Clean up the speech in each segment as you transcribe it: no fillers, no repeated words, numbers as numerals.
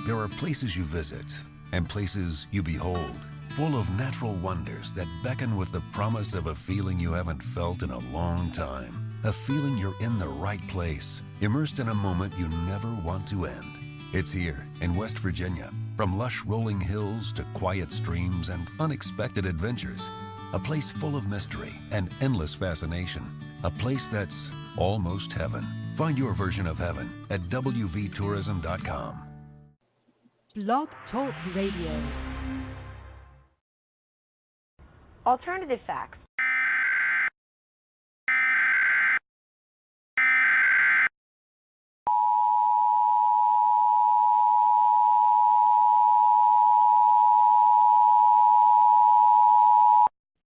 There are places you visit and places you behold, full of natural wonders that beckon with the promise of a feeling you haven't felt in a long time. A feeling you're in the right place, immersed in a moment you never want to end. It's here in West Virginia. From lush rolling hills to quiet streams and unexpected adventures. A place full of mystery and endless fascination. A place that's almost heaven. Find your version of heaven at wvtourism.com. Blog Talk Radio. Alternative facts.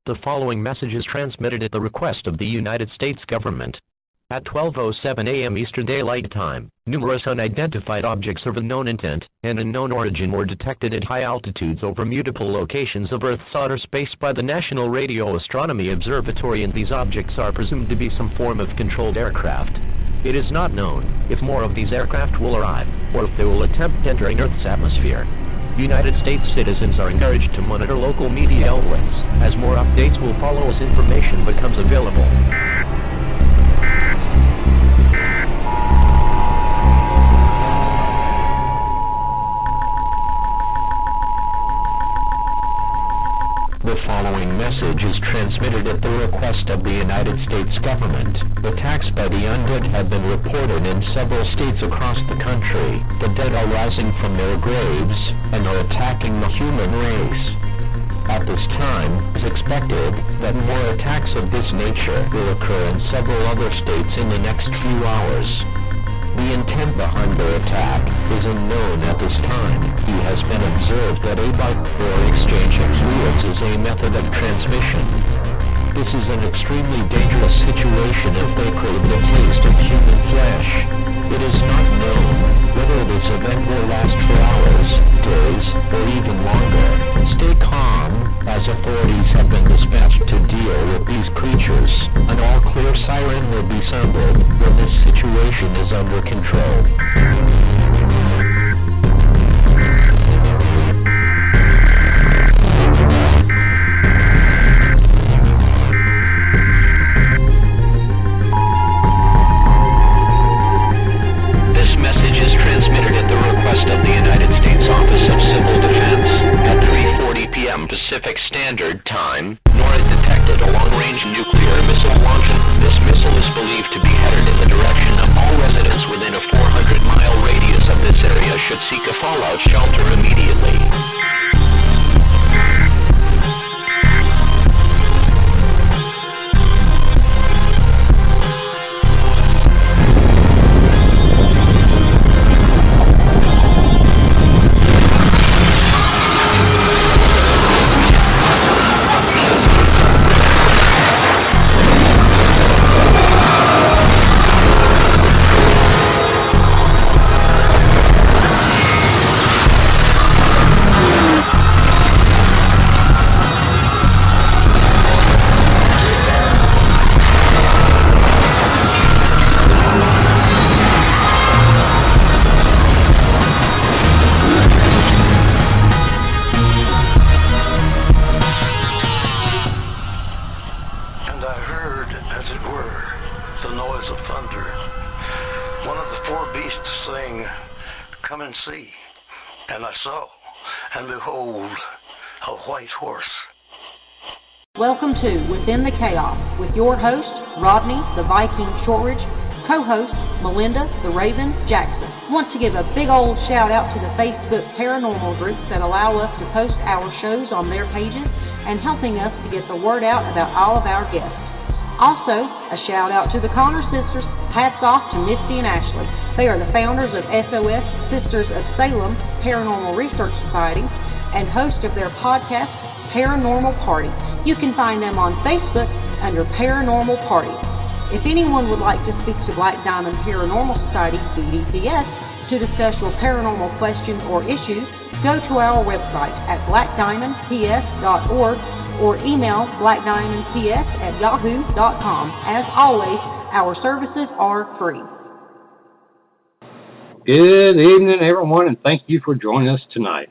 The following message is transmitted at the request of the United States government. At 12:07 a.m. Eastern Daylight Time, numerous unidentified objects of unknown intent and unknown origin were detected at high altitudes over multiple locations of Earth's outer space by the National Radio Astronomy Observatory, and these objects are presumed to be some form of controlled aircraft. It is not known if more of these aircraft will arrive, or if they will attempt entering Earth's atmosphere. United States citizens are encouraged to monitor local media outlets, as more updates will follow as information becomes available. The following message is transmitted at the request of the United States government. Attacks by the undead have been reported in several states across the country. The dead are rising from their graves and are attacking the human race. At this time, it's expected that more attacks of this nature will occur in several other states in the next few hours. The intent behind their attack is unknown at this time. He has been observed that a byte or exchange of fluids is a method of transmission. This is an extremely dangerous situation if they crave the taste of human flesh. It is not known whether this event will last for hours, days, or even longer. Stay calm, as authorities have been dispatched to deal with these creatures. An all-clear siren will be sounded when this situation is under control. Pacific Standard Time, nor is detected a long-range nuclear missile launching. This missile is believed to be headed in the direction of all residents within a 400-mile radius of this area should seek a fallout shelter immediately. Welcome to Within the Chaos with your host, Rodney the Viking Shortridge, co-host, Melinda the Raven Jackson. Want to give a big old shout out to the Facebook paranormal groups that allow us to post our shows on their pages and helping us to get the word out about all of our guests. Also, a shout out to the Connor sisters. Hats off to Misty and Ashley. They are the founders of SOS Sisters of Salem Paranormal Research Society and host of their podcast, Paranormal Party. You can find them on Facebook under Paranormal Party. If anyone would like to speak to Black Diamond Paranormal Society, BDPS, to discuss your paranormal question or issues, go to our website at blackdiamondps.org or email blackdiamondps@yahoo.com. As always, our services are free. Good evening, everyone, and thank you for joining us tonight.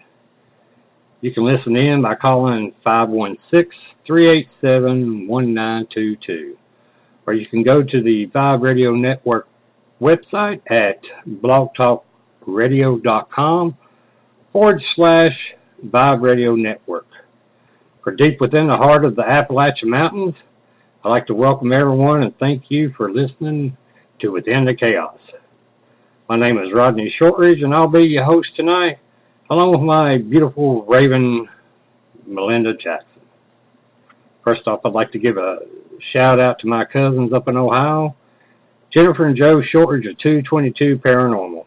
You can listen in by calling 516-387-1922, or you can go to the Vibe Radio Network website at blogtalkradio.com/Vibe Radio Network. For deep within the heart of the Appalachian Mountains, I'd like to welcome everyone and thank you for listening to Within the Chaos. My name is Rodney Shortridge, and I'll be your host tonight, along with my beautiful raven, Melinda Jackson. First off, I'd like to give a shout-out to my cousins up in Ohio, Jennifer and Joe Shortridge of 222 Paranormal.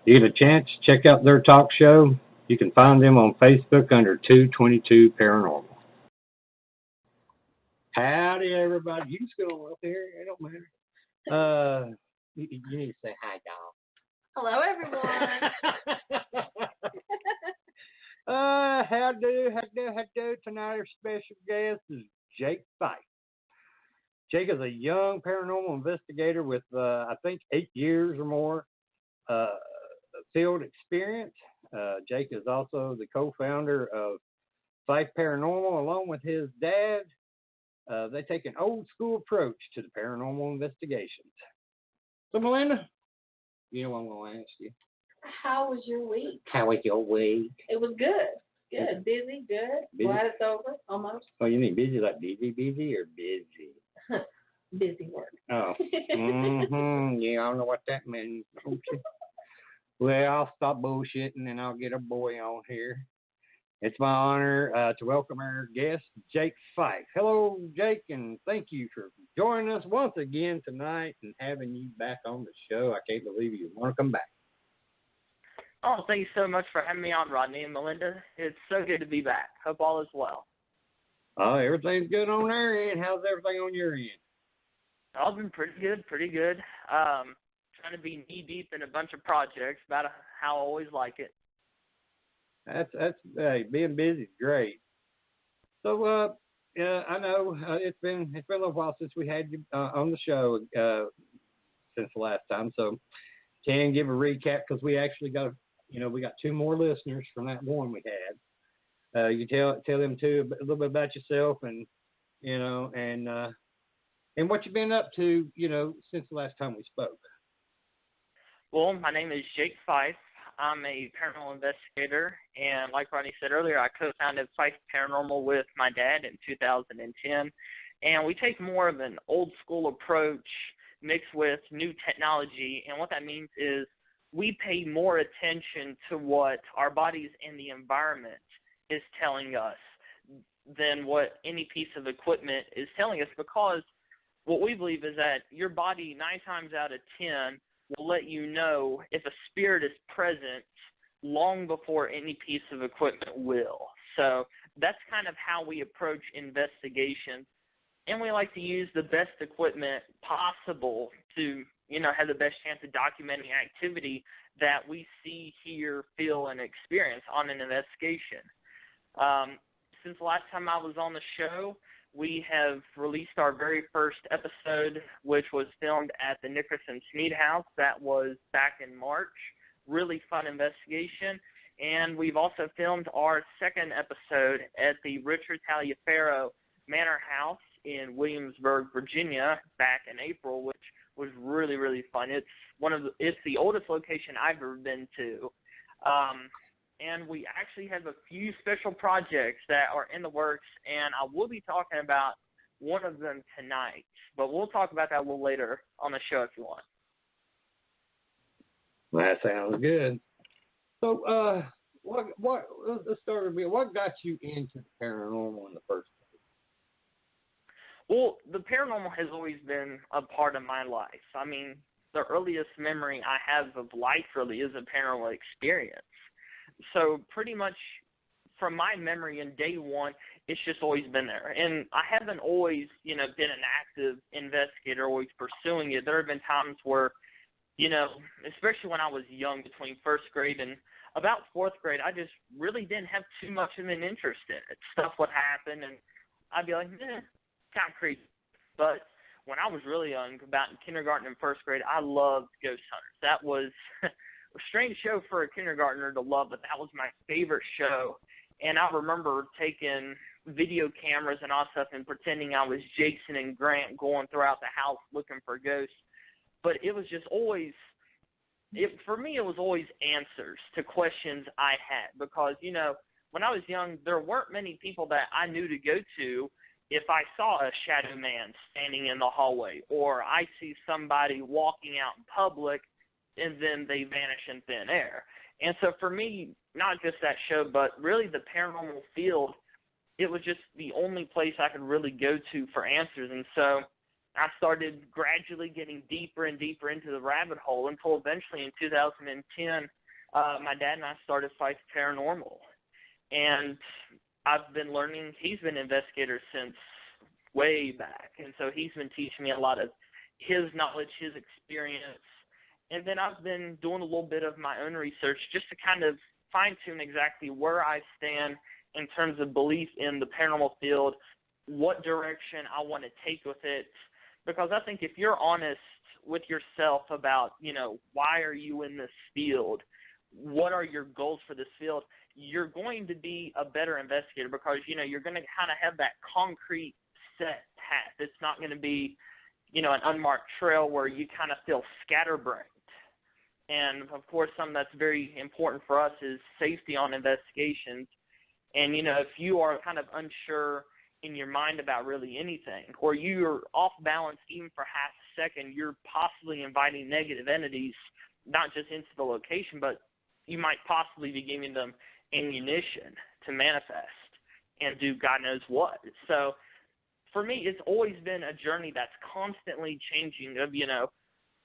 If you get a chance, check out their talk show. You can find them on Facebook under 222 Paranormal. Howdy, everybody. You can just go up here. It don't matter. You need to say hi, dog. Hello, everyone. How do. Tonight our special guest is Jake Fife. Jake is a young paranormal investigator with, I think, 8 years or more field experience. Jake is also the co-founder of Fife Paranormal, along with his dad. They take an old school approach to the paranormal investigations. So, Melinda, you know what I'm going to ask you. How was your week? How was your week? It was good. Good. Busy, good. Busy? Glad it's over, almost. Oh, you mean busy like busy or busy? Busy work. Oh. Mm-hmm. Yeah, I don't know what that means, don't you? Well, I'll stop bullshitting and I'll get a boy on here. It's my honor to welcome our guest, Jake Fife. Hello, Jake, and thank you for joining us once again tonight and having you back on the show. I can't believe you want to come back. Oh, thank you so much for having me on, Rodney and Melinda. It's so good to be back. Hope all is well. Oh, everything's good on their end. How's everything on your end? All been pretty good. Trying to be knee-deep in a bunch of projects, about how I always like it. Hey, being busy is great. So, I know it's been a little while since we had you on the show since the last time. So, can give a recap because we actually got we got 2 more listeners from that one we had. You tell them too a little bit about yourself and what you've been up to since the last time we spoke. Well, my name is Jake Fife. I'm a paranormal investigator, and like Rodney said earlier, I co-founded Fife Paranormal with my dad in 2010, and we take more of an old-school approach mixed with new technology, and what that means is we pay more attention to what our bodies and the environment is telling us than what any piece of equipment is telling us, because what we believe is that your body 9 times out of 10 will let you know if a spirit is present long before any piece of equipment will. So that's kind of how we approach investigations. And we like to use the best equipment possible to, have the best chance of documenting activity that we see, hear, feel, and experience on an investigation. Since the last time I was on the show, we have released our very first episode, which was filmed at the Nickerson Smead House. That was back in March. Really fun investigation. And we've also filmed our second episode at the Richard Taliaferro Manor House in Williamsburg, Virginia, back in April, which was really, really fun. It's the oldest location I've ever been to. And we actually have a few special projects that are in the works, and I will be talking about one of them tonight. But we'll talk about that a little later on the show if you want. That sounds good. So, let's start with what got you into the paranormal in the first place? Well, the paranormal has always been a part of my life. I mean, the earliest memory I have of life really is a paranormal experience. So pretty much from my memory in day one, it's just always been there. And I haven't always, been an active investigator, always pursuing it. There have been times where, especially when I was young, between first grade and about fourth grade, I just really didn't have too much of an interest in it. Stuff would happen, and I'd be like, kind of creepy. But when I was really young, about in kindergarten and first grade, I loved ghost hunters. That was strange show for a kindergartner to love, but that was my favorite show. And I remember taking video cameras and all stuff and pretending I was Jason and Grant going throughout the house looking for ghosts. But it was just always, for me, it was always answers to questions I had. Because, you know, when I was young, there weren't many people that I knew to go to if I saw a shadow man standing in the hallway, or I see somebody walking out in public and then they vanish in thin air. And so for me, not just that show, but really the paranormal field, it was just the only place I could really go to for answers. And so I started gradually getting deeper and deeper into the rabbit hole until eventually in 2010, my dad and I started Fife Paranormal. And I've been learning, he's been an investigator since way back. And so he's been teaching me a lot of his knowledge, his experience. And then I've been doing a little bit of my own research just to kind of fine-tune exactly where I stand in terms of belief in the paranormal field, what direction I want to take with it. Because I think if you're honest with yourself about, you know, why are you in this field, what are your goals for this field, you're going to be a better investigator because, you know, you're going to kind of have that concrete set path. It's not going to be, you know, an unmarked trail where you kind of feel scatterbrained. And, of course, something that's very important for us is safety on investigations. And, you know, if you are kind of unsure in your mind about really anything, or you're off balance even for half a second, you're possibly inviting negative entities, not just into the location, but you might possibly be giving them ammunition to manifest and do God knows what. So for me, it's always been a journey that's constantly changing of, you know,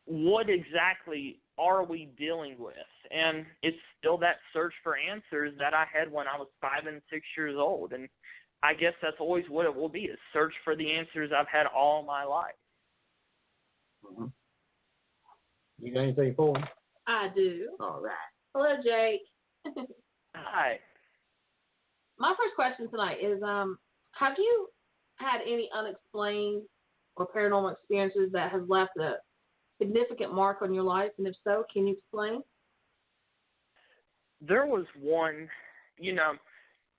what exactly are we dealing with? And it's still that search for answers that I had when I was 5 and 6 years old. And I guess that's always what it will be, is search for the answers I've had all my life. Mm-hmm. You got anything for him? I do. All right. Hello, Jake. Hi. My first question tonight is, have you had any unexplained or paranormal experiences that have left a significant mark on your life? And if so, can you explain? There was one, you know,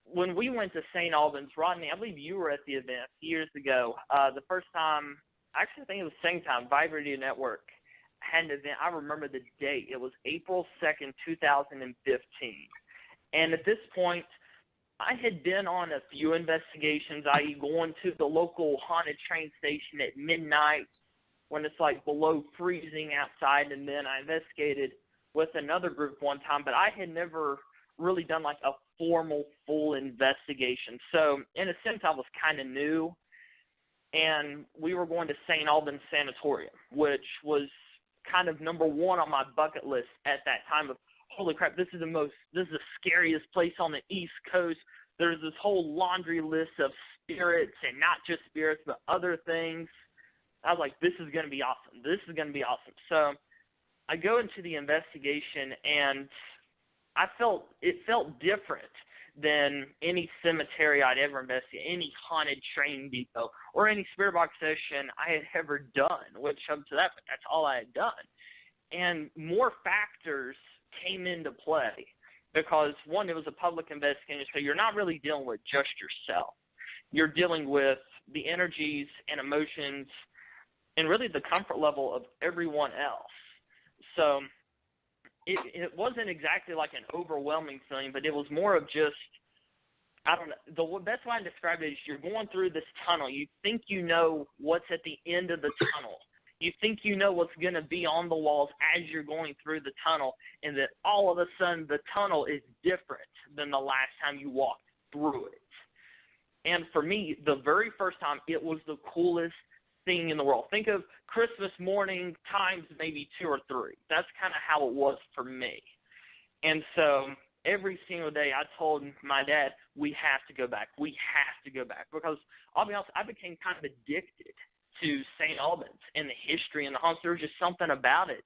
when we went to St. Albans, Rodney, I believe you were at the event years ago. The first time, actually I think it was the same time, Fife Radio Network had an event. I remember the date. It was April 2nd, 2015. And at this point, I had been on a few investigations, i.e. going to the local haunted train station at midnight when it's like below freezing outside, and then I investigated with another group one time, but I had never really done like a formal full investigation. So in a sense, I was kind of new, and we were going to St. Albans Sanatorium, which was kind of number one on my bucket list at that time of, holy crap, this is the scariest place on the East Coast. There's this whole laundry list of spirits, and not just spirits, but other things. I was like, this is going to be awesome. This is going to be awesome. So I go into the investigation, and it felt different than any cemetery I'd ever investigated, any haunted train depot, or any spirit box session I had ever done, which up to that, that's all I had done. And more factors came into play because, one, it was a public investigation, so you're not really dealing with just yourself. You're dealing with the energies and emotions and really the comfort level of everyone else. So it wasn't exactly like an overwhelming feeling, but it was more of just, I don't know, the best way I describe it is you're going through this tunnel. You think you know what's at the end of the tunnel. You think you know what's going to be on the walls as you're going through the tunnel, and that all of a sudden the tunnel is different than the last time you walked through it. And for me, the very first time, it was the coolest thing in the world. Think of Christmas morning times maybe 2 or 3. That's kind of how it was for me. And so every single day I told my dad, we have to go back. We have to go back. Because I'll be honest, I became kind of addicted to St. Albans and the history and the haunts. There was just something about it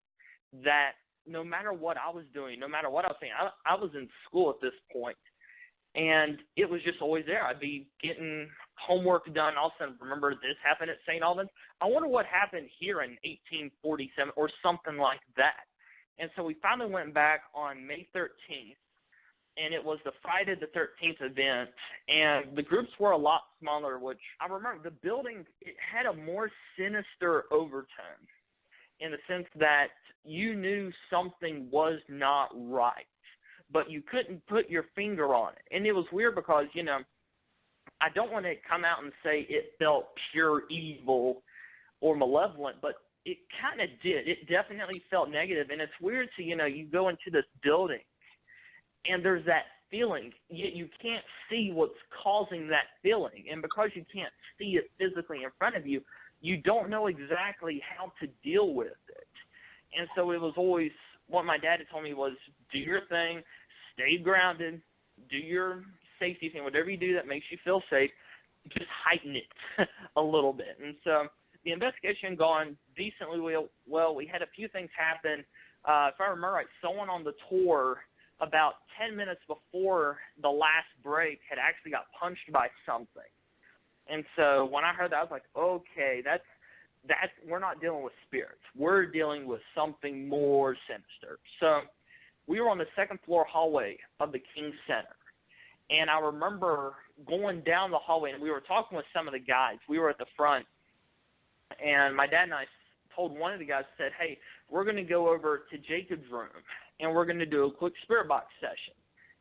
that no matter what I was doing, no matter what I was saying, I was in school at this point, and it was just always there. I'd be getting homework done. All of a sudden, remember this happened at St. Albans? I wonder what happened here in 1847 or something like that. And so we finally went back on May 13th, and it was the Friday the 13th event, and the groups were a lot smaller, which I remember the building, it had a more sinister overtone in the sense that you knew something was not right, but you couldn't put your finger on it. And it was weird because, you know, I don't want to come out and say it felt pure evil or malevolent, but it kind of did. It definitely felt negative, and it's weird to, you know, you go into this building, and there's that feeling, yet you can't see what's causing that feeling. And because you can't see it physically in front of you, you don't know exactly how to deal with it. And so it was always, what my dad had told me was, do your thing, stay grounded, do your safety thing, whatever you do that makes you feel safe, just heighten it a little bit. And so the investigation gone decently well. We had a few things happen. If I remember right, someone on the tour about 10 minutes before the last break had actually got punched by something. And so when I heard that, I was like, okay, that's we're not dealing with spirits. We're dealing with something more sinister. So we were on the second floor hallway of the King Center. And I remember going down the hallway, and we were talking with some of the guys. We were at the front, and my dad and I told one of the guys, said, hey, we're going to go over to Jacob's room, and we're going to do a quick spirit box session.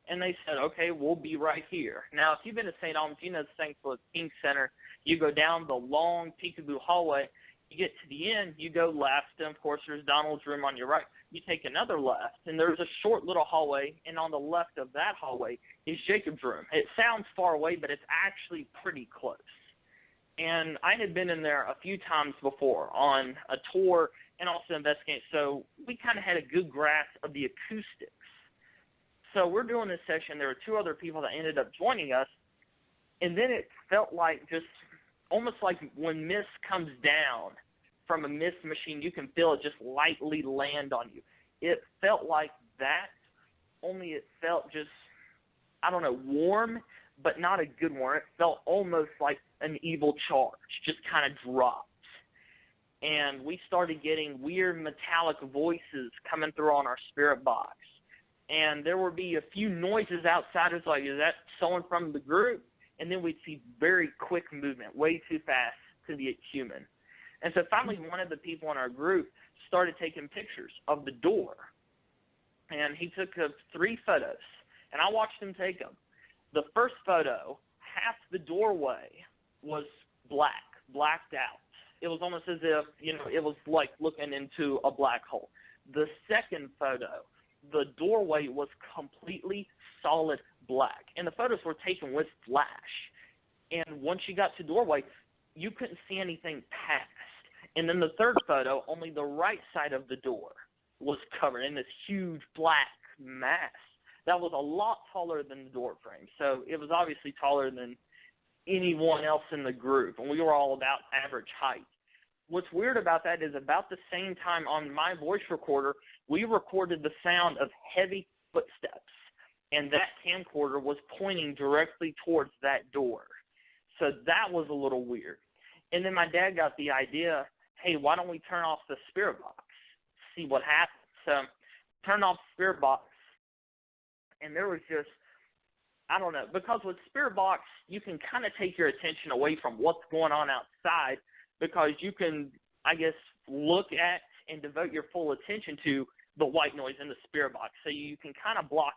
And they said, okay, we'll be right here. Now, if you've been to St. Albans, you know the St. Louis King Center. You go down the long peekaboo hallway. You get to the end, you go left, and, of course, there's Donald's room on your right. You take another left, and there's a short little hallway, and on the left of that hallway is Jacob's room. It sounds far away, but it's actually pretty close. And I had been in there a few times before on a tour and also investigating, so we kind of had a good grasp of the acoustics. So we're doing this session. There were two other people that ended up joining us, and then it felt like just almost like when mist comes down from a mist machine, you can feel it just lightly land on you. It felt like that, only it felt just, I don't know, warm, but not a good warm. It felt almost like an evil charge, just kind of dropped. And we started getting weird metallic voices coming through on our spirit box. And there would be a few noises outside. It's like, is that someone from the group? And then we'd see very quick movement, way too fast to be human. And so finally one of the people in our group started taking pictures of the door. And he took 3 photos, and I watched him take them. The first photo, half the doorway was blacked out. It was almost as if, you know, it was like looking into a black hole. The second photo, the doorway was completely solid black, and the photos were taken with flash. And once you got to doorway, you couldn't see anything past. And then the third photo, only the right side of the door was covered in this huge black mass that was a lot taller than the door frame. So it was obviously taller than anyone else in the group, and we were all about average height. What's weird about that is about the same time on my voice recorder, we recorded the sound of heavy footsteps, and that camcorder was pointing directly towards that door. So that was a little weird. And then my dad got the idea, hey, why don't we turn off the spirit box, see what happens? So turned off the spirit box, and there was just, I don't know, because with spirit box, you can kind of take your attention away from what's going on outside, because you can, I guess, look at and devote your full attention to the white noise in the spirit box. So you can kind of block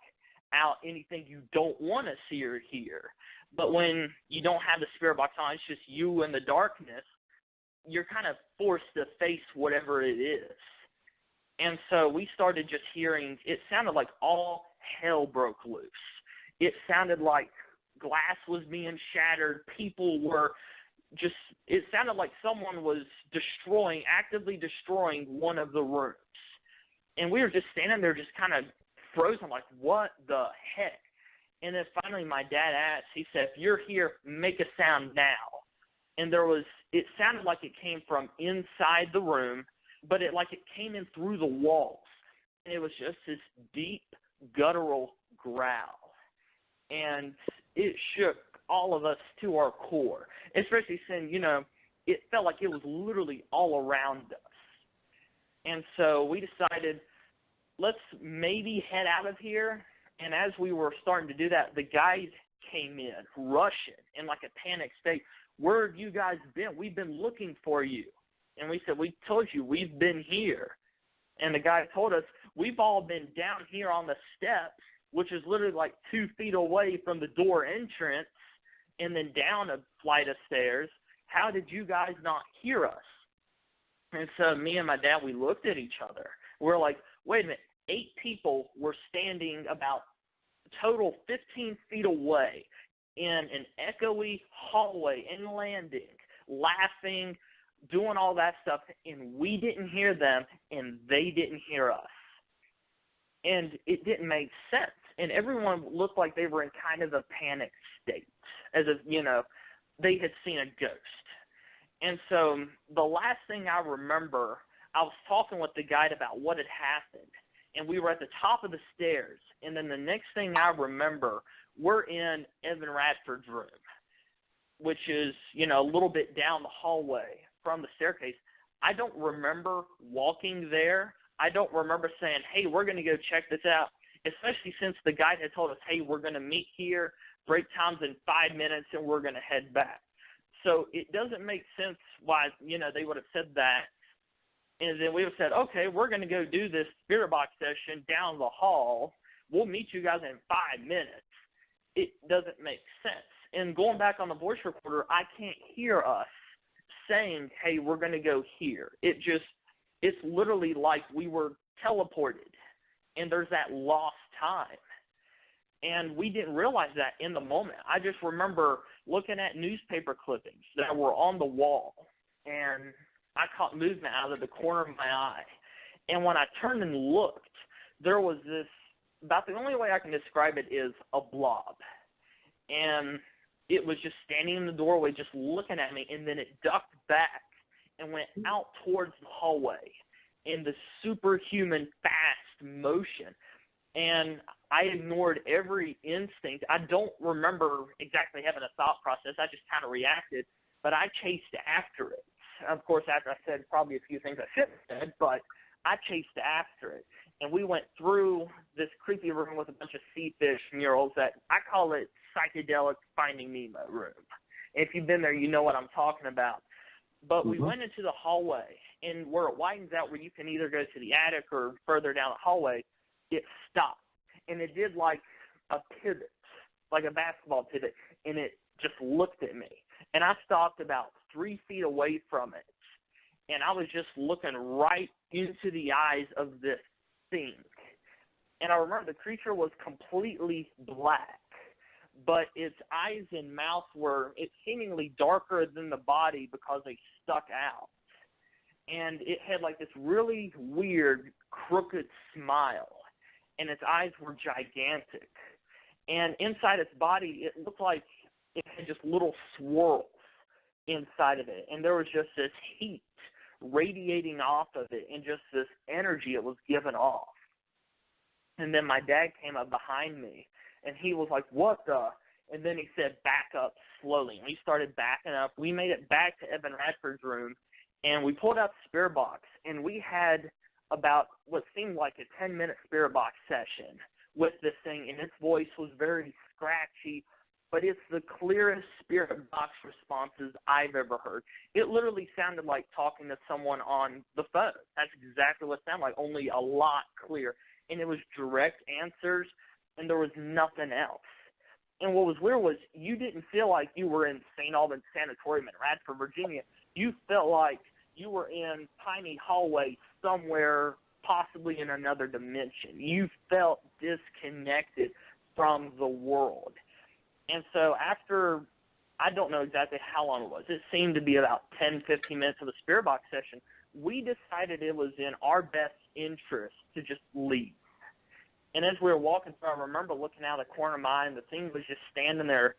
out anything you don't want to see or hear. But when you don't have the spirit box on, it's just you in the darkness, you're kind of forced to face whatever it is. And so we started just hearing, it sounded like all hell broke loose. It sounded like glass was being shattered. People were just, it sounded like someone was actively destroying one of the rooms. And we were just standing there just kind of frozen, like, what the heck? And then finally my dad asked, he said, if you're here, make a sound now. And it sounded like it came from inside the room, but it came in through the walls. And it was just this deep, guttural growl. And it shook all of us to our core, especially since, it felt like it was literally all around us. And so we decided, let's maybe head out of here. And as we were starting to do that, the guys came in, rushing, in like a panic state. Where have you guys been? We've been looking for you. And we said, we told you, we've been here. And the guy told us, we've all been down here on the steps, which is literally like 2 feet away from the door entrance, and then down a flight of stairs. How did you guys not hear us? And so me and my dad, we looked at each other. We're like, wait a minute, 8 people were standing about total 15 feet away in an echoey hallway and landing, laughing, doing all that stuff, and we didn't hear them, and they didn't hear us. And it didn't make sense. And everyone looked like they were in kind of a panic state, as if, you know, they had seen a ghost. And so the last thing I remember, I was talking with the guide about what had happened, and we were at the top of the stairs. And then the next thing I remember, we're in Evan Radford's room, which is, you know, a little bit down the hallway from the staircase. I don't remember walking there. I don't remember saying, hey, we're going to go check this out, especially since the guide had told us, hey, we're going to meet here, break time's in 5 minutes, and we're going to head back. So it doesn't make sense why, you know, they would have said that. And then we would have said, okay, we're going to go do this spirit box session down the hall. We'll meet you guys in 5 minutes. It doesn't make sense. And going back on the voice recorder, I can't hear us saying, hey, we're going to go here. It's literally like we were teleported, and there's that lost time. And we didn't realize that in the moment. I just remember looking at newspaper clippings that were on the wall, and I caught movement out of the corner of my eye. And when I turned and looked, there was this, about the only way I can describe it is a blob. And it was just standing in the doorway just looking at me, and then it ducked back and went out towards the hallway in the superhuman fast motion. And I ignored every instinct. I don't remember exactly having a thought process. I just kind of reacted, but I chased after it. Of course, after I said probably a few things I shouldn't have said, but I chased after it. And we went through this creepy room with a bunch of sea fish murals that I call it psychedelic Finding Nemo room. If you've been there, you know what I'm talking about. But we went into the hallway, and where it widens out where you can either go to the attic or further down the hallway, it stopped. And it did like a pivot, like a basketball pivot, and it just looked at me. And I stopped about 3 feet away from it, and I was just looking right into the eyes of this thing. And I remember the creature was completely black, but its eyes and mouth were seemingly darker than the body because they stuck out. And it had like this really weird, crooked smile, and its eyes were gigantic. And inside its body, it looked like it had just little swirls inside of it. And there was just this heat radiating off of it and just this energy it was giving off. And then my dad came up behind me, and he was like, what the? And then he said, back up slowly. And we started backing up. We made it back to Evan Radford's room, and we pulled out the spirit box, and we had about what seemed like a 10-minute spirit box session with this thing, and its voice was very scratchy, but it's the clearest spirit box responses I've ever heard. It literally sounded like talking to someone on the phone. That's exactly what it sounded like, only a lot clearer. And it was direct answers, and there was nothing else. And what was weird was you didn't feel like you were in St. Albans Sanatorium in Radford, Virginia. You felt like you were in tiny hallway somewhere, possibly in another dimension. You felt disconnected from the world. And so after, I don't know exactly how long it was, it seemed to be about 10, 15 minutes of the spirit box session, we decided it was in our best interest to just leave. And as we were walking through, I remember looking out of the corner of my eye, and the thing was just standing there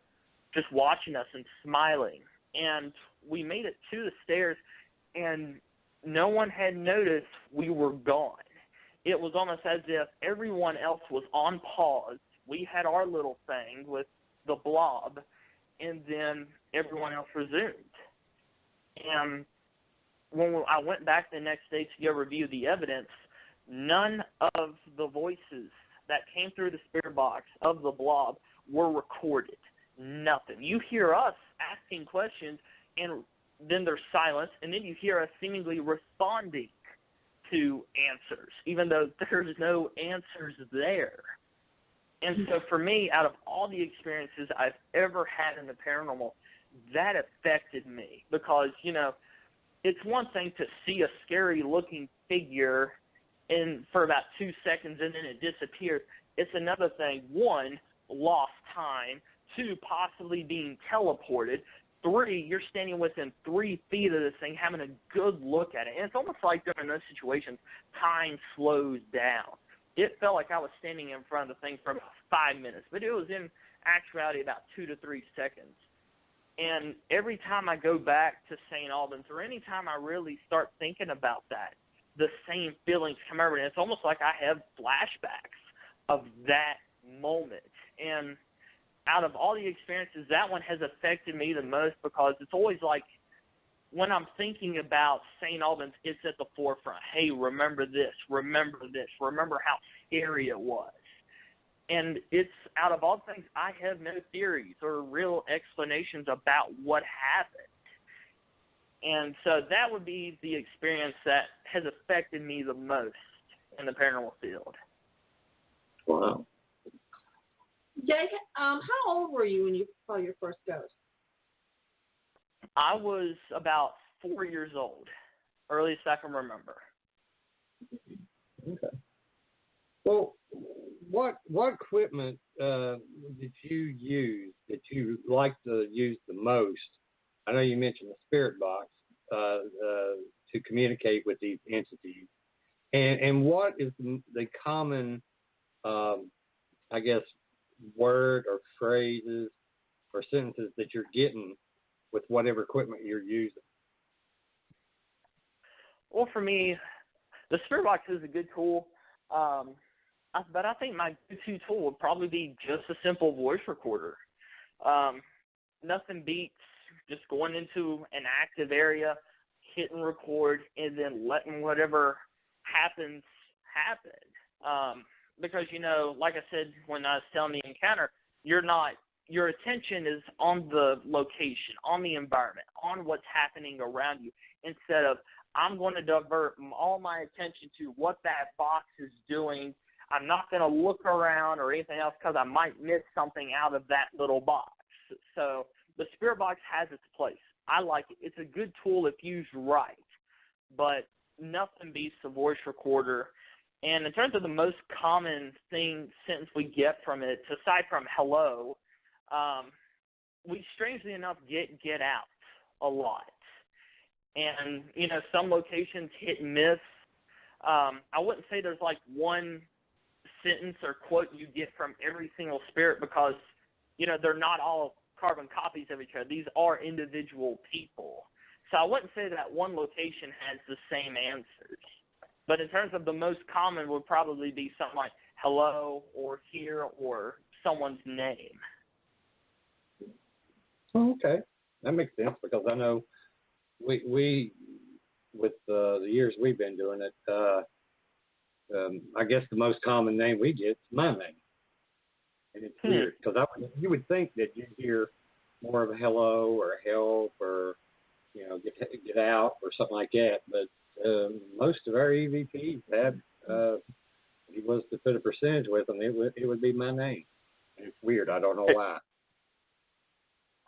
just watching us and smiling. And we made it to the stairs, and no one had noticed we were gone. It was almost as if everyone else was on pause. We had our little thing with the blob, and then everyone else resumed. And when I went back the next day to go review the evidence, none of the voices that came through the spirit box of the blob were recorded. Nothing. You hear us asking questions, and then there's silence, and then you hear us seemingly responding to answers, even though there's no answers there. And so for me, out of all the experiences I've ever had in the paranormal, that affected me because, you know, it's one thing to see a scary-looking figure for about 2 seconds and then it disappears. It's another thing, 1, lost time, 2, possibly being teleported, 3, you're standing within 3 feet of this thing having a good look at it. And it's almost like during those situations, time slows down. It felt like I was standing in front of the thing for about 5 minutes, but it was in actuality about 2 to 3 seconds. And every time I go back to St. Albans, or any time I really start thinking about that, the same feelings come over, and it's almost like I have flashbacks of that moment. And out of all the experiences, that one has affected me the most because it's always like when I'm thinking about St. Albans, it's at the forefront. Hey, remember this, remember how scary it was. And it's, out of all things, I have no theories or real explanations about what happened. And so that would be the experience that has affected me the most in the paranormal field. Wow. Jake, how old were you when you saw your first ghost? I was about 4 years old, earliest I can remember. Okay. Well, what equipment did you use that you like to use the most? I know you mentioned the spirit box to communicate with these entities, and what is the common, I guess, word or phrases or sentences that you're getting with whatever equipment you're using? Well, for me, the spirit box is a good tool, but I think my go-to tool would probably be just a simple voice recorder. Nothing beats just going into an active area, hitting record, and then letting whatever happens happen. Because, you know, like I said when I was telling the encounter, your attention is on the location, on the environment, on what's happening around you, instead of I'm going to divert all my attention to what that box is doing. I'm not going to look around or anything else because I might miss something out of that little box. So the spirit box has its place. I like it. It's a good tool if used right, but nothing beats the voice recorder. And in terms of the most common sentence we get from it, aside from hello, we strangely enough get out a lot. And, you know, some locations hit and miss. I wouldn't say there's like one sentence or quote you get from every single spirit because, you know, they're not all carbon copies of each other. These are individual people. So I wouldn't say that one location has the same answers. But in terms of the most common would probably be something like hello or here or someone's name. Okay. That makes sense because I know we with the years we've been doing it, I guess the most common name we get is my name. And it's weird because you would think that you'd hear more of a hello or help or, you know, get out or something like that. But most of our EVPs have, if he was to put a percentage with them, it would be my name. And it's weird. I don't know why.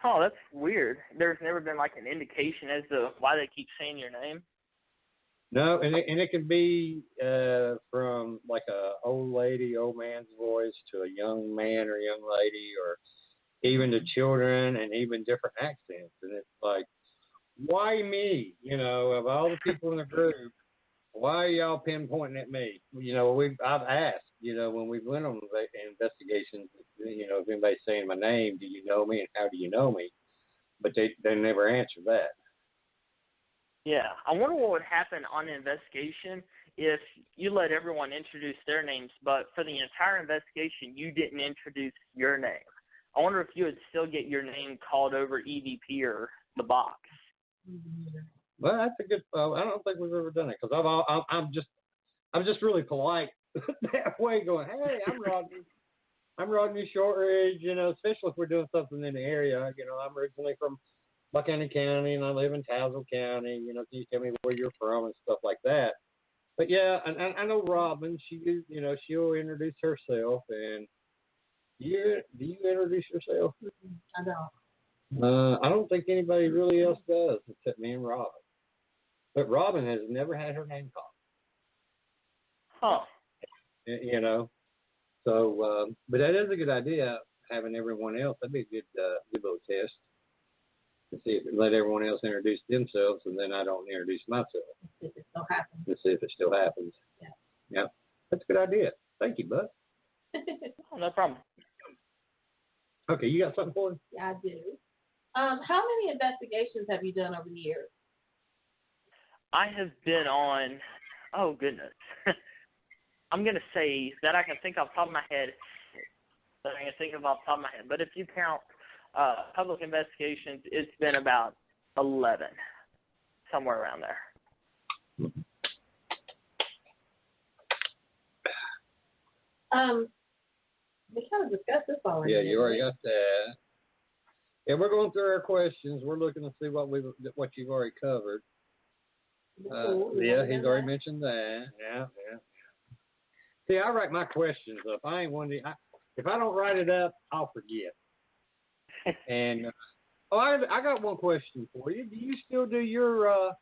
Oh, that's weird. There's never been like an indication as to why they keep saying your name? No, and it can be from like a old man's voice to a young man or young lady, or even to children, and even different accents. And it's like, why me? You know, of all the people in the group, why are y'all pinpointing at me? You know, I've asked, you know, when we went on investigations, you know, if anybody's saying my name, do you know me and how do you know me? But they never answered that. Yeah, I wonder what would happen on an investigation if you let everyone introduce their names, but for the entire investigation, you didn't introduce your name. I wonder if you would still get your name called over EVP or the box. Well, that's a good. I don't think we've ever done it because I'm just really polite that way, going, hey, I'm Rodney. I'm Rodney Shortridge, especially if we're doing something in the area. I'm originally from Buchanan County, and I live in Tazewell County. Can you tell me where you're from and stuff like that? But, yeah, and I know Robin, she'll introduce herself. And do you introduce yourself? I don't. I don't think anybody really else does except me and Robin. But Robin has never had her name called. Huh. So, but that is a good idea, having everyone else. That'd be a good little test to see let everyone else introduce themselves, and then I don't introduce myself. If it still happens. To see if it still happens. Yeah. Yeah. That's a good idea. Thank you, bud. Oh, no problem. Okay, you got something for me? Yeah, I do. How many investigations have you done over the years? I have been on, oh goodness, I'm going to say that I can think off the top of my head, but if you count public investigations, it's been about 11, somewhere around there. We kind of discussed this already. Yeah, you already got that. Yeah, we're going through our questions. We're looking to see what you've already covered. Yeah, he's already mentioned that. Yeah. See, I write my questions up. I ain't one. If I don't write it up, I'll forget. And I got one question for you. Do you still do your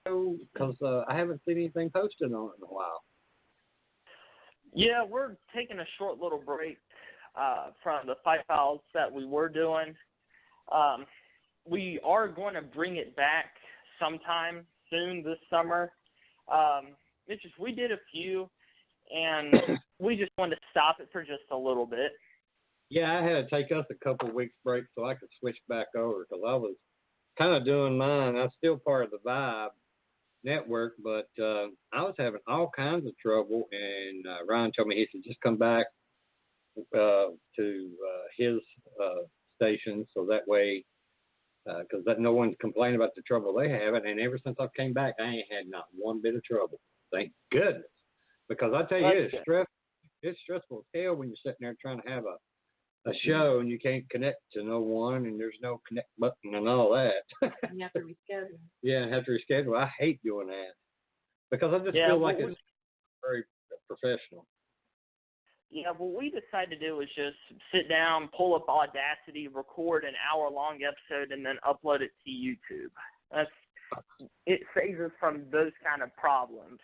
show? Because I haven't seen anything posted on it in a while. Yeah, we're taking a short little break from the Fife Files that we were doing. We are going to bring it back sometime soon this summer. It's just we did a few, and we just wanted to stop it for just a little bit. Yeah, I had to take us a couple of weeks break so I could switch back over, because I was kind of doing mine. I'm still part of the Vibe network, but I was having all kinds of trouble, and Ryan told me he should just come back to his station, so that way, because no one's complaining about the trouble they have, and ever since I came back, I ain't had not one bit of trouble. Thank goodness. Because I tell you, it's stressful as hell when you're sitting there trying to have a show and you can't connect to no one, and there's no connect button and all that. You have to reschedule. Yeah, I have to reschedule. I hate doing that because I just feel like it's very professional. Yeah, what we decided to do was just sit down, pull up Audacity, record an hour-long episode, and then upload it to YouTube. It saves us from those kind of problems.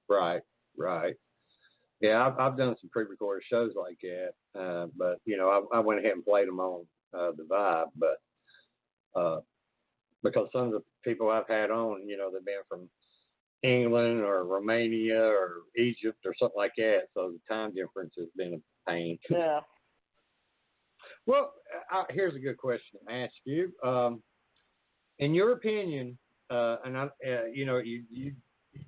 Right. Yeah, I've done some pre-recorded shows like that, but I went ahead and played them on the Vibe, but because some of the people I've had on, they've been from England or Romania or Egypt or something like that, so the time difference has been a pain. Yeah. Well, here's a good question to ask you. In your opinion, and you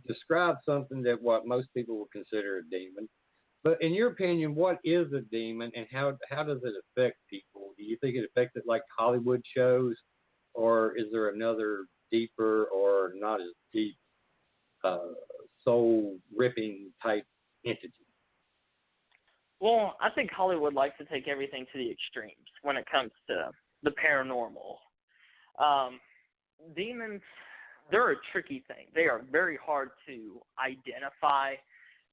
described something that what most people would consider a demon, but in your opinion, what is a demon, and how does it affect people? Do you think it affects it like Hollywood shows, or is there another deeper or not as deep soul-ripping type entity? Well, I think Hollywood likes to take everything to the extremes when it comes to the paranormal. Demons, they're a tricky thing. They are very hard to identify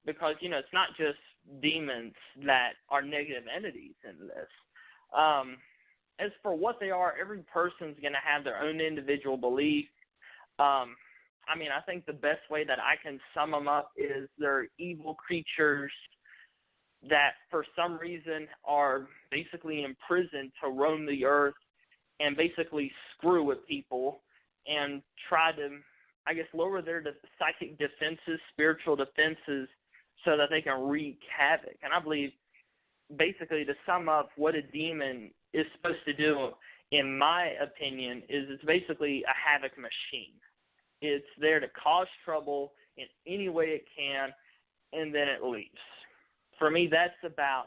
because, it's not just demons that are negative entities in this. As for what they are, every person's going to have their own individual belief. I think the best way that I can sum them up is they're evil creatures that for some reason are basically imprisoned to roam the earth and basically screw with people and try to, lower their psychic defenses, spiritual defenses, so that they can wreak havoc. And I believe, basically, to sum up what a demon is supposed to do, in my opinion, is it's basically a havoc machine. It's there to cause trouble in any way it can, and then it leaves. For me, that's about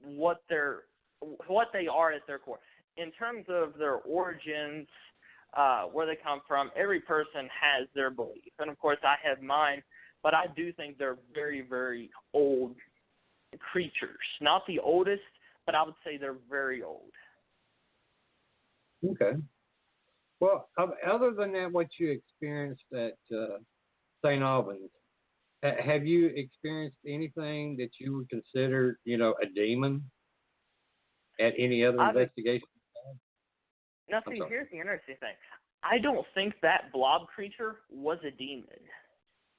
what they are at their core. In terms of their origins, where they come from. Every person has their belief. And, of course, I have mine, but I do think they're very, very old creatures. Not the oldest, but I would say they're very old. Okay. Well, other than that, what you experienced at St. Albans, have you experienced anything that you would consider, a demon at any other investigation? Now, see, here's the interesting thing. I don't think that blob creature was a demon.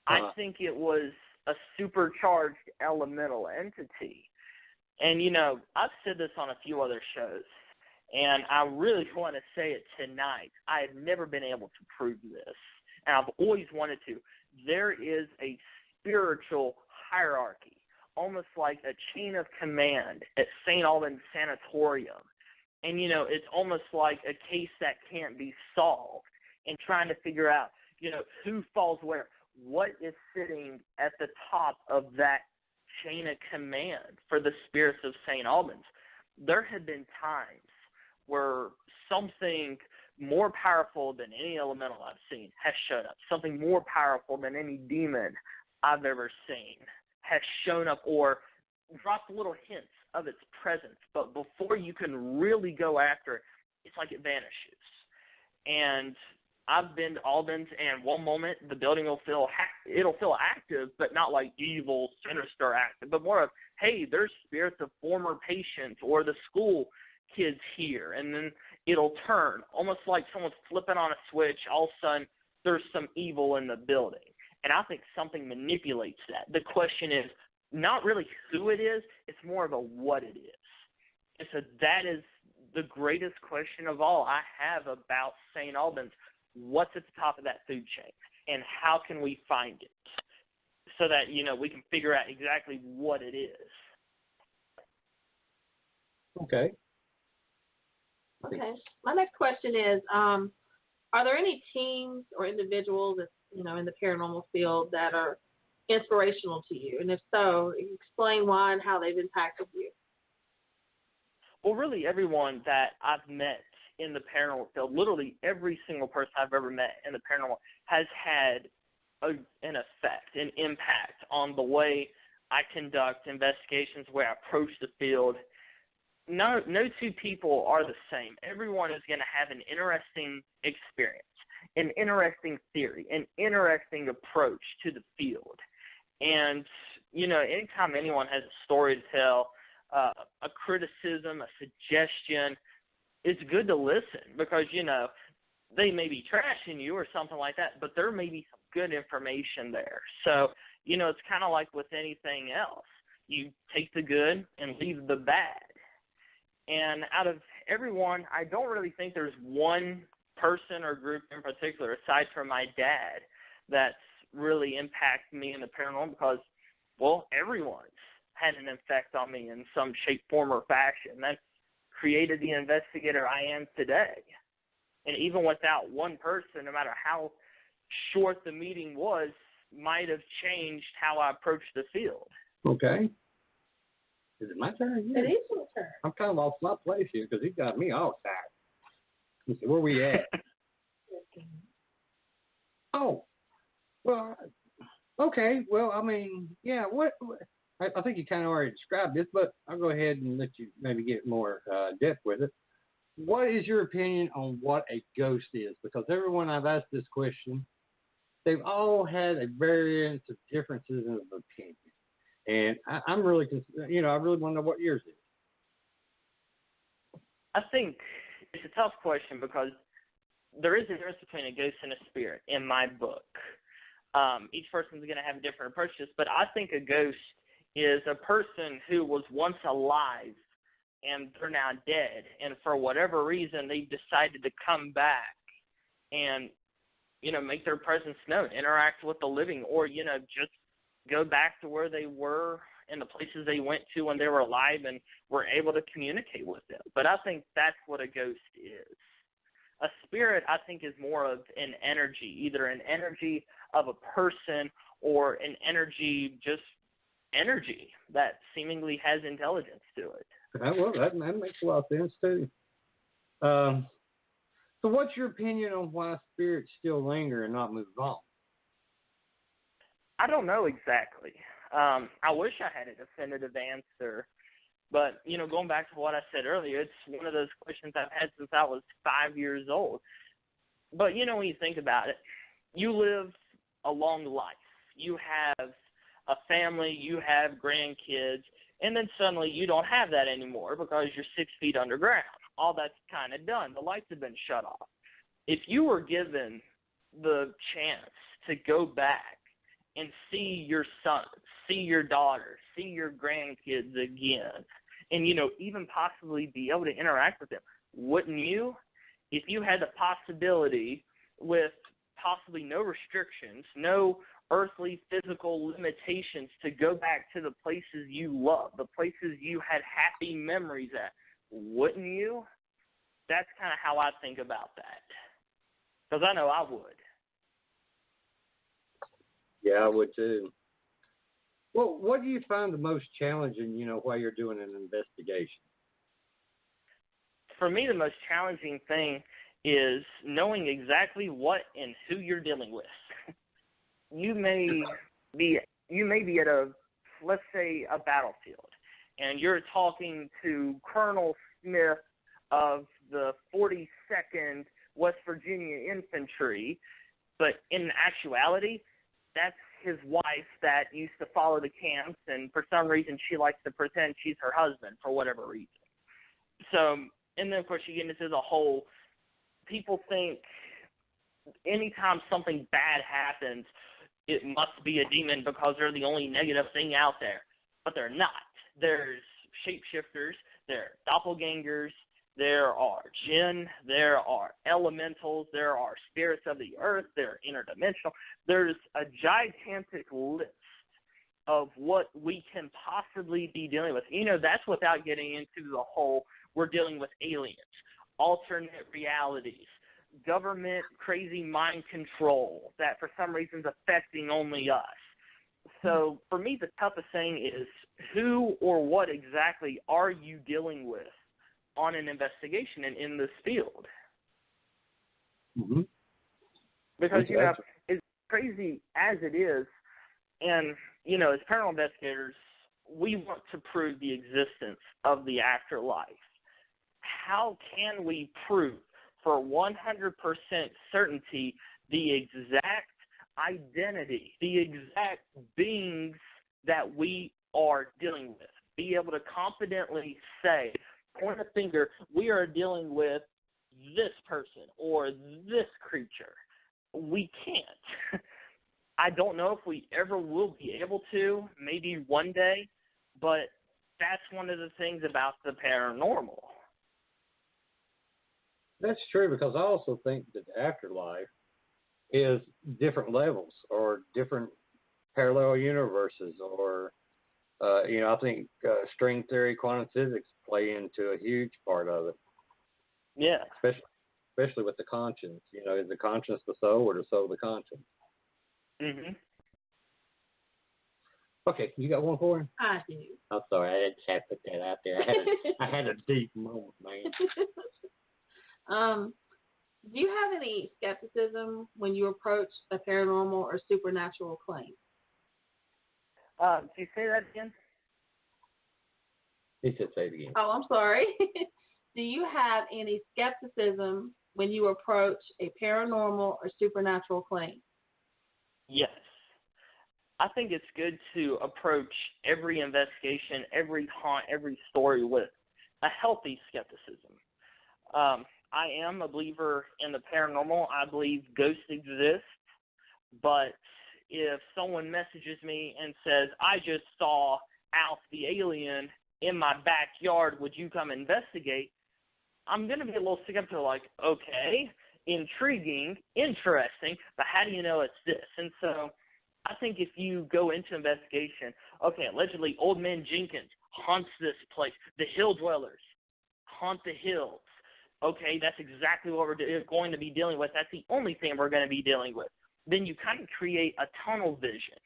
I think it was a supercharged elemental entity. And, I've said this on a few other shows, and I really want to say it tonight. I have never been able to prove this, and I've always wanted to. There is a spiritual hierarchy, almost like a chain of command at St. Albans Sanatorium. And, it's almost like a case that can't be solved, and trying to figure out, who falls where. What is sitting at the top of that chain of command for the spirits of St. Albans? There have been times where something more powerful than any elemental I've seen has showed up. Something more powerful than any demon I've ever seen has shown up or dropped little hints of its presence. But before you can really go after it, it's like it vanishes. And I've been to Albans, and one moment the building will feel active, but not like evil, sinister active, but more of, hey, there's spirits of former patients or the school kids here, and then it'll turn, almost like someone's flipping on a switch. All of a sudden, there's some evil in the building, and I think something manipulates that. The question is not really who it is; it's more of a what it is. And so that is the greatest question of all I have about St. Albans. What's at the top of that food chain, and how can we find it so that, we can figure out exactly what it is? Okay. Okay. My next question is, are there any teams or individuals that, in the paranormal field that are inspirational to you? And if so, explain why and how they've impacted you. Well, really everyone that I've met in the paranormal field, literally every single person I've ever met in the paranormal has had an effect, an impact on the way I conduct investigations, the way I approach the field. No two people are the same. Everyone is going to have an interesting experience, an interesting theory, an interesting approach to the field. And, anytime anyone has a story to tell, a criticism, a suggestion, it's good to listen because, they may be trashing you or something like that, but there may be some good information there. So, it's kind of like with anything else. You take the good and leave the bad. And out of everyone, I don't really think there's one person or group in particular, aside from my dad, that's really impacted me in the paranormal because, well, everyone's had an effect on me in some shape, form, or fashion. That's created the investigator I am today. And even without one person, no matter how short the meeting was, might have changed how I approached the field. Okay. Is it my turn? Yeah. It is your turn. I'm kind of off my place here because he got me all tired. Where we at? Oh, well, okay. Well, I mean, yeah, I think you kind of already described this, but I'll go ahead and let you maybe get more depth with it. What is your opinion on what a ghost is? Because everyone I've asked this question, they've all had a variance of differences of opinion. And I'm really, I really want to know what yours is. I think it's a tough question because there is a difference between a ghost and a spirit in my book. Each person's going to have different approaches, but I think a ghost is a person who was once alive and they're now dead, and for whatever reason they've decided to come back and, make their presence known, interact with the living, or, just go back to where they were and the places they went to when they were alive and were able to communicate with them. But I think that's what a ghost is. A spirit, I think, is more of an energy, either an energy of a person or an energy, just energy that seemingly has intelligence to it. Well, that makes a lot of sense, too. So what's your opinion on why spirits still linger and not move on? I don't know exactly. I wish I had a definitive answer. But, going back to what I said earlier, it's one of those questions I've had since I was 5 years old. But, when you think about it, you live a long life. You have a family, you have grandkids, and then suddenly you don't have that anymore because you're 6 feet underground. All that's kind of done. The lights have been shut off. If you were given the chance to go back and see your son, see your daughter, see your grandkids again, and, even possibly be able to interact with them, wouldn't you? If you had the possibility with possibly no restrictions, no earthly physical limitations to go back to the places you love, the places you had happy memories at, wouldn't you? That's kind of how I think about that. Because I know I would. Yeah, I would too. Well, what do you find the most challenging, while you're doing an investigation? For me, the most challenging thing is knowing exactly what and who you're dealing with. You may be at let's say a battlefield, and you're talking to Colonel Smith of the 42nd West Virginia Infantry, but in actuality, that's his wife that used to follow the camps, and for some reason she likes to pretend she's her husband for whatever reason. So, and then of course you get into the whole, people think anytime something bad happens, it must be a demon because they're the only negative thing out there. But they're not. There's shapeshifters, there are doppelgangers, there are jinn, there are elementals, there are spirits of the earth, there are interdimensional. There's a gigantic list of what we can possibly be dealing with. That's without getting into the whole, we're dealing with aliens, alternate realities, government crazy mind control that for some reason is affecting only us. So for me, the toughest thing is who or what exactly are you dealing with on an investigation and in this field? Mm-hmm. Because, as crazy as it is, and, as paranormal investigators, we want to prove the existence of the afterlife. How can we prove for 100% certainty the exact identity, the exact beings that we are dealing with? Be able to confidently say, point a finger, we are dealing with this person or this creature. We can't. I don't know if we ever will be able to, maybe one day, but that's one of the things about the paranormal. That's true, because I also think that the afterlife is different levels or different parallel universes, or I think string theory, quantum physics play into a huge part of it. Yeah. Especially with the conscience. Is the conscience the soul or the soul the conscience? Mm-hmm. Okay, you got one for him? I do. I'm sorry, I just had to put that out there. I had a deep moment, man. Do you have any skepticism when you approach a paranormal or supernatural claim? Did you say that again? He said say it again. Oh, I'm sorry. Do you have any skepticism when you approach a paranormal or supernatural claim? Yes. I think it's good to approach every investigation, every haunt, every story with a healthy skepticism. I am a believer in the paranormal. I believe ghosts exist. But if someone messages me and says, I just saw Alf the alien in my backyard, would you come investigate? I'm going to be a little skeptical, like, okay, intriguing, interesting, but how do you know it's this? And so I think if you go into investigation, okay, allegedly Old Man Jenkins haunts this place. The hill dwellers haunt the hills. Okay, that's exactly what we're going to be dealing with. That's the only thing we're going to be dealing with. Then you kind of create a tunnel vision.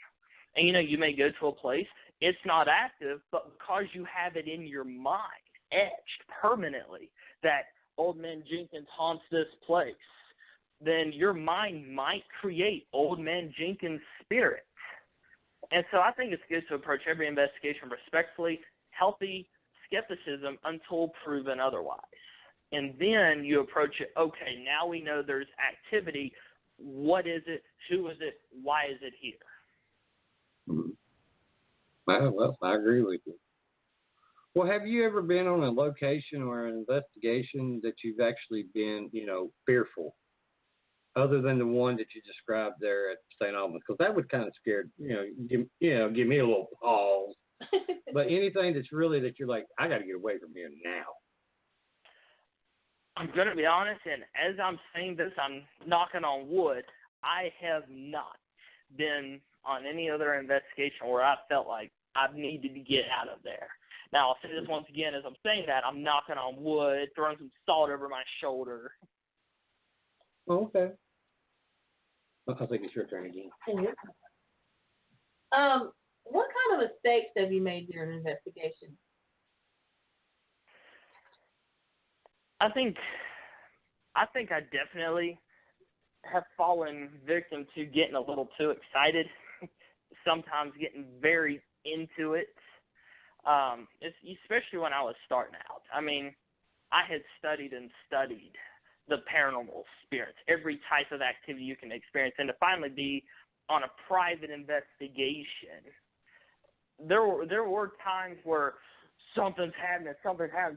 And, you may go to a place, it's not active, but because you have it in your mind, etched permanently, that Old Man Jenkins haunts this place, then your mind might create Old Man Jenkins' spirit. And so I think it's good to approach every investigation respectfully, healthy skepticism until proven otherwise. And then you approach it, okay, now we know there's activity. What is it? Who is it? Why is it here? Well, I agree with you. Well, have you ever been on a location or an investigation that you've actually been, fearful, other than the one that you described there at St. Albans? Because that would kind of scare, give me a little pause. But anything that's really that you're like, I got to get away from here now. I'm going to be honest, and as I'm saying this, I'm knocking on wood. I have not been on any other investigation where I felt like I needed to get out of there. Now, I'll say this once again, as I'm saying that, I'm knocking on wood, throwing some salt over my shoulder. Okay. I think it's your turn again. What kind of mistakes have you made during an investigation? I think I definitely have fallen victim to getting a little too excited, sometimes getting very into it, especially when I was starting out. I mean, I had studied the paranormal experience, every type of activity you can experience, and to finally be on a private investigation, there were times where something's happening,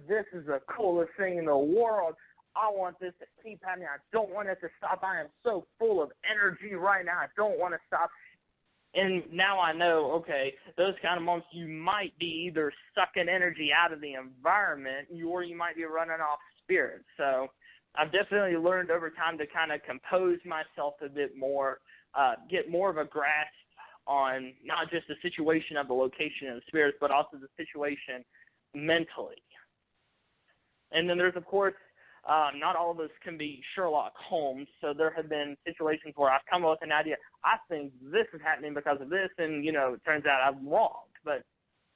this is the coolest thing in the world. I want this to keep happening. I don't want it to stop. I am so full of energy right now. I don't want to stop. And now I know, okay, those kind of moments you might be either sucking energy out of the environment or you might be running off spirit. So I've definitely learned over time to kind of compose myself a bit more, get more of a grasp on not just the situation of the location and the spirits, but also the situation mentally. And then there's, of course, not all of us can be Sherlock Holmes, so there have been situations where I've come up with an idea, I think this is happening because of this, and, it turns out I'm wrong. But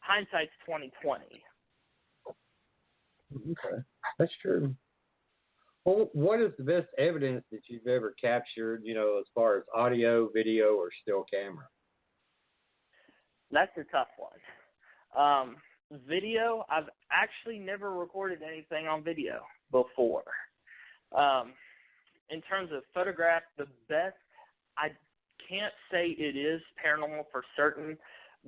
hindsight's 20/20. Okay, that's true. Well, what is the best evidence that you've ever captured, as far as audio, video, or still camera? That's a tough one. Video, I've actually never recorded anything on video before. In terms of photograph, the best, I can't say it is paranormal for certain,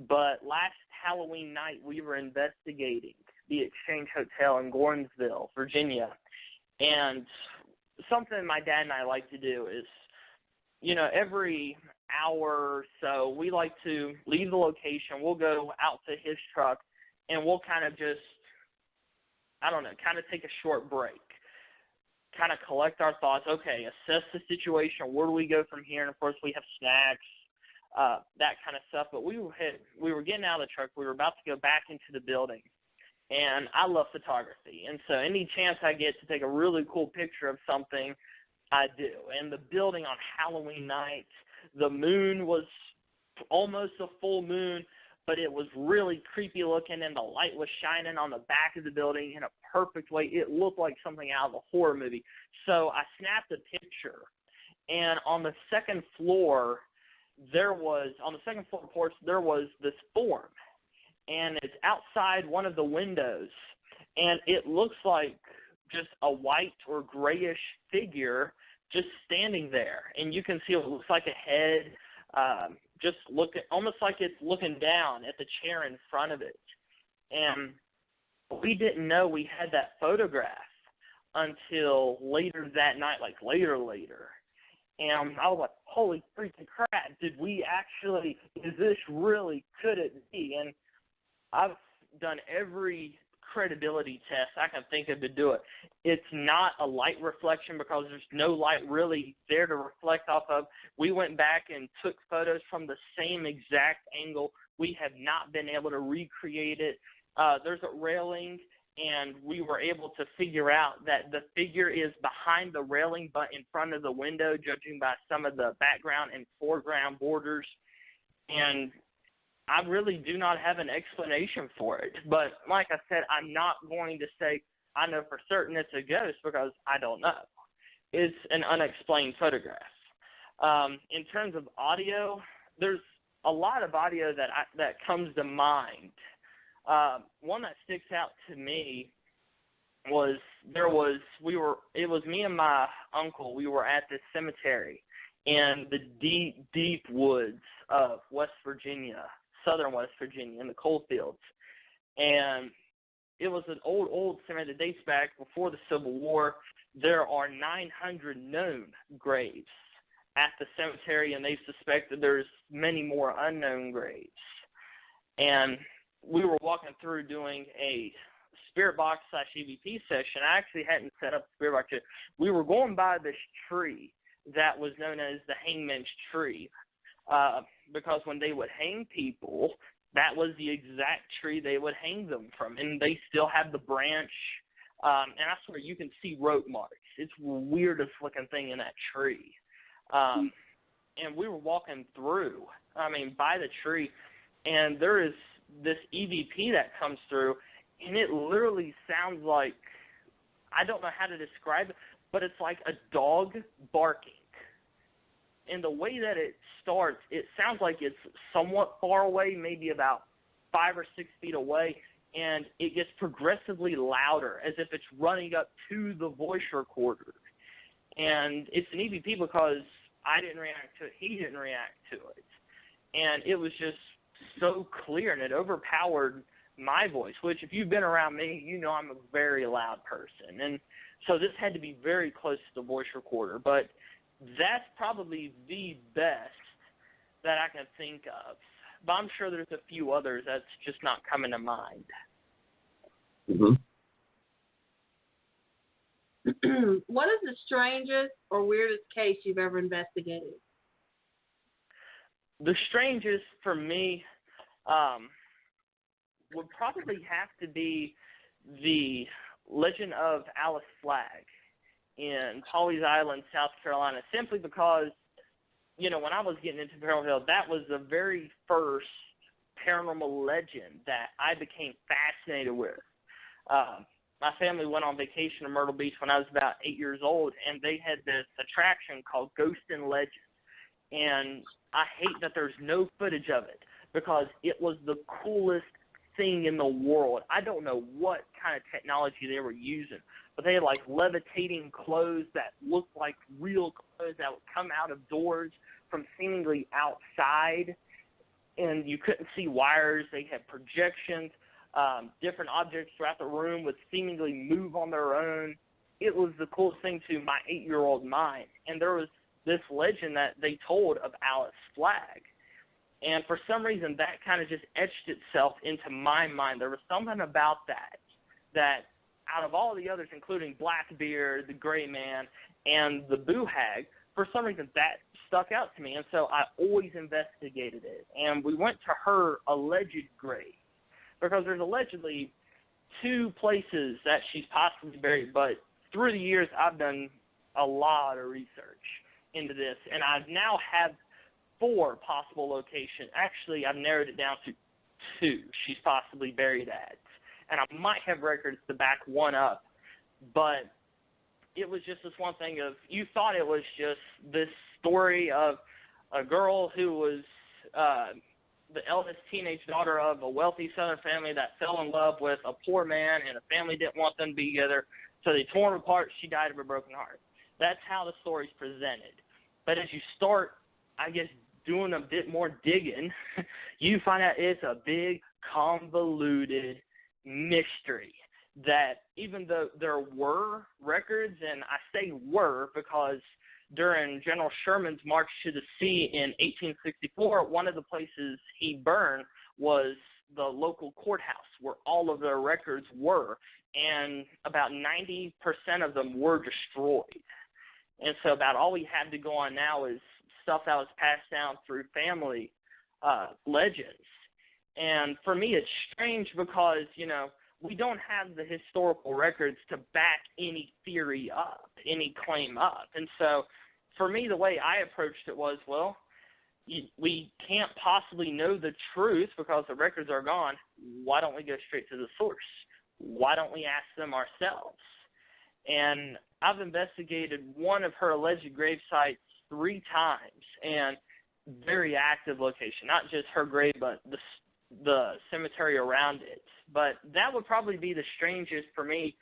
but last Halloween night we were investigating the Exchange Hotel in Gordonsville, Virginia, and something my dad and I like to do is, every hour or so, we like to leave the location, we'll go out to his truck, and we'll kind of just, kind of take a short break, kind of collect our thoughts, okay, assess the situation, where do we go from here, and of course we have snacks, that kind of stuff, but we were getting out of the truck, we were about to go back into the building, and I love photography, and so any chance I get to take a really cool picture of something, I do. And the building on Halloween night, the moon was almost a full moon, but it was really creepy looking, and the light was shining on the back of the building in a perfect way. It looked like something out of a horror movie. So I snapped a picture, and on the second floor porch, there was this form, and it's outside one of the windows, and it looks like just a white or grayish figure just standing there, and you can see it looks like a head, just almost like it's looking down at the chair in front of it. And we didn't know we had that photograph until later that night, like later. And I was like, holy freaking crap, is this really, could it be? And I've done every credibility test I can think of to do it. It's not a light reflection because there's no light really there to reflect off of. We went back and took photos from the same exact angle. We have not been able to recreate it. There's a railing, and we were able to figure out that the figure is behind the railing but in front of the window, judging by some of the background and foreground borders. And I really do not have an explanation for it. But like I said, I'm not going to say I know for certain it's a ghost because I don't know. It's an unexplained photograph. In terms of audio, there's a lot of audio that comes to mind. One that sticks out to me was it was me and my uncle. We were at this cemetery in the deep, deep woods of West Virginia, southern West Virginia, in the coal fields. And it was an old cemetery that dates back before the Civil War. There are 900 known graves at the cemetery, and they suspect that there's many more unknown graves. And we were walking through doing a spirit box / EVP session. I actually hadn't set up the spirit box yet. We were going by this tree that was known as the hangman's tree, because when they would hang people, that was the exact tree they would hang them from, and they still have the branch, and I swear you can see rope marks. It's the weirdest looking thing in that tree. And we were walking through, by the tree, and there is this EVP that comes through, and it literally sounds like, I don't know how to describe it, but it's like a dog barking. And the way that it starts, it sounds like it's somewhat far away, maybe about 5 or 6 feet away, and it gets progressively louder, as if it's running up to the voice recorder. And it's an EVP because I didn't react to it, he didn't react to it. And it was just so clear, and it overpowered my voice, which if you've been around me, you know I'm a very loud person. And so this had to be very close to the voice recorder. But that's probably the best that I can think of. But I'm sure there's a few others that's just not coming to mind. Mm-hmm. What is the strangest or weirdest case you've ever investigated? The strangest for me would probably have to be the legend of Alice Flagg in Pawleys Island, South Carolina, simply because, when I was getting into paranormal, that was the very first paranormal legend that I became fascinated with. My family went on vacation to Myrtle Beach when I was about 8 years old, and they had this attraction called Ghost and Legend. And I hate that there's no footage of it because it was the coolest thing in the world. I don't know what kind of technology they were using, but they had like levitating clothes that looked like real clothes that would come out of doors from seemingly outside, and you couldn't see wires. They had projections. Different objects throughout the room would seemingly move on their own. It was the coolest thing to my 8-year-old mind. And there was this legend that they told of Alice Flagg. And for some reason, that kind of just etched itself into my mind. There was something about that out of all the others, including Blackbeard, the Gray Man, and the Boo Hag, for some reason that stuck out to me. And so I always investigated it. And we went to her alleged grave, because there's allegedly 2 places that she's possibly buried. But through the years, I've done a lot of research into this, and I now have 4 possible locations. Actually, I've narrowed it down to 2 she's possibly buried at. And I might have records to back one up, but it was just this one thing of, you thought it was just this story of a girl who was the eldest teenage daughter of a wealthy Southern family that fell in love with a poor man, and the family didn't want them to be together, so they tore them apart. She died of a broken heart. That's how the story's presented. But as you start, I guess, doing a bit more digging, you find out it's a big, convoluted mystery that even though there were records, and I say were because during General Sherman's March to the Sea in 1864, one of the places he burned was the local courthouse where all of their records were, and about 90% of them were destroyed. And so about all we have to go on now is stuff that was passed down through family legends. And for me, it's strange because, we don't have the historical records to back any theory up, any claim up. And so for me, the way I approached it was, well, we can't possibly know the truth because the records are gone. Why don't we go straight to the source? why don't we ask them ourselves? And I've investigated one of her alleged grave sites 3 times, and very active location, not just her grave, but the cemetery around it. But that would probably be the strangest for me,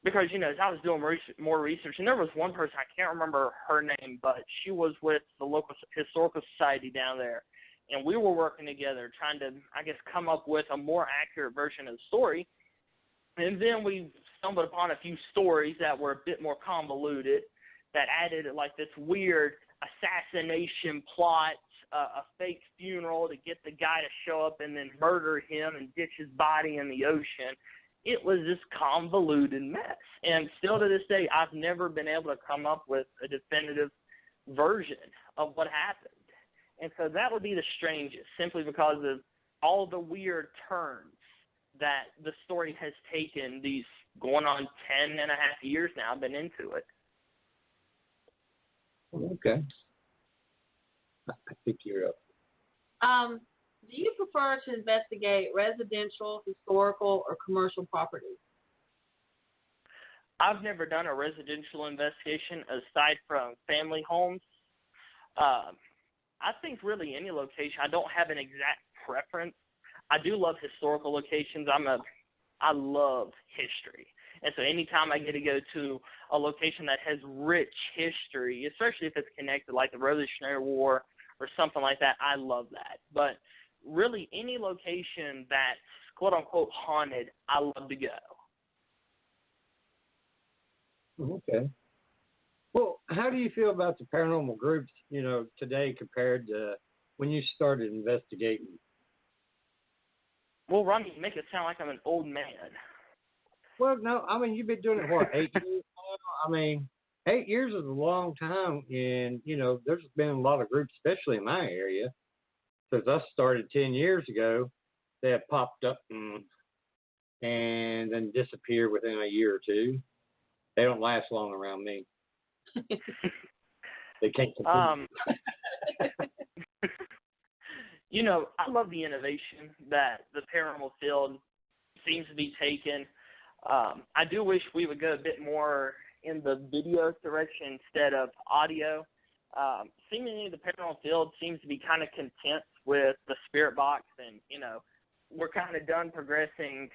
because, you know, as I was doing more research, and there was one person, I can't remember her name, but she was with the local historical society down there, and we were working together trying to, I guess, come up with a more accurate version of the story. And then we stumbled upon a few stories that were a bit more convoluted, that added like this weird assassination plot, a fake funeral to get the guy to show up and then murder him and ditch his body in the ocean. It was this convoluted mess. And still to this day, I've never been able to come up with a definitive version of what happened. And so that would be the strangest, simply because of all the weird turns that the story has taken these going on 10 and a half years now. I've been into it. Okay. I think you're up. Do you prefer to investigate residential, historical, or commercial properties? I've never done a residential investigation aside from family homes. I think really any location. I don't have an exact preference. I do love historical locations. I love history. And so anytime I get to go to a location that has rich history, especially if it's connected like the Revolutionary War or something like that, I love that. But really any location that's quote-unquote haunted, I love to go. Okay. Well, how do you feel about the paranormal groups, you know, today compared to when you started investigating? Well, Ronnie, you make it sound like I'm an old man. Well, no, I mean, you've been doing it, what, 8 years now? I mean, 8 years is a long time, and, you know, there's been a lot of groups, especially in my area. Since I started 10 years ago, they have popped up and then disappear within a year or two. They don't last long around me. They can't compete. You know, I love the innovation that the paranormal field seems to be taking. I do wish we would go a bit more in the video direction instead of audio. Seemingly the paranormal field seems to be kind of content with the spirit box, and, you know, we're kind of done progressing,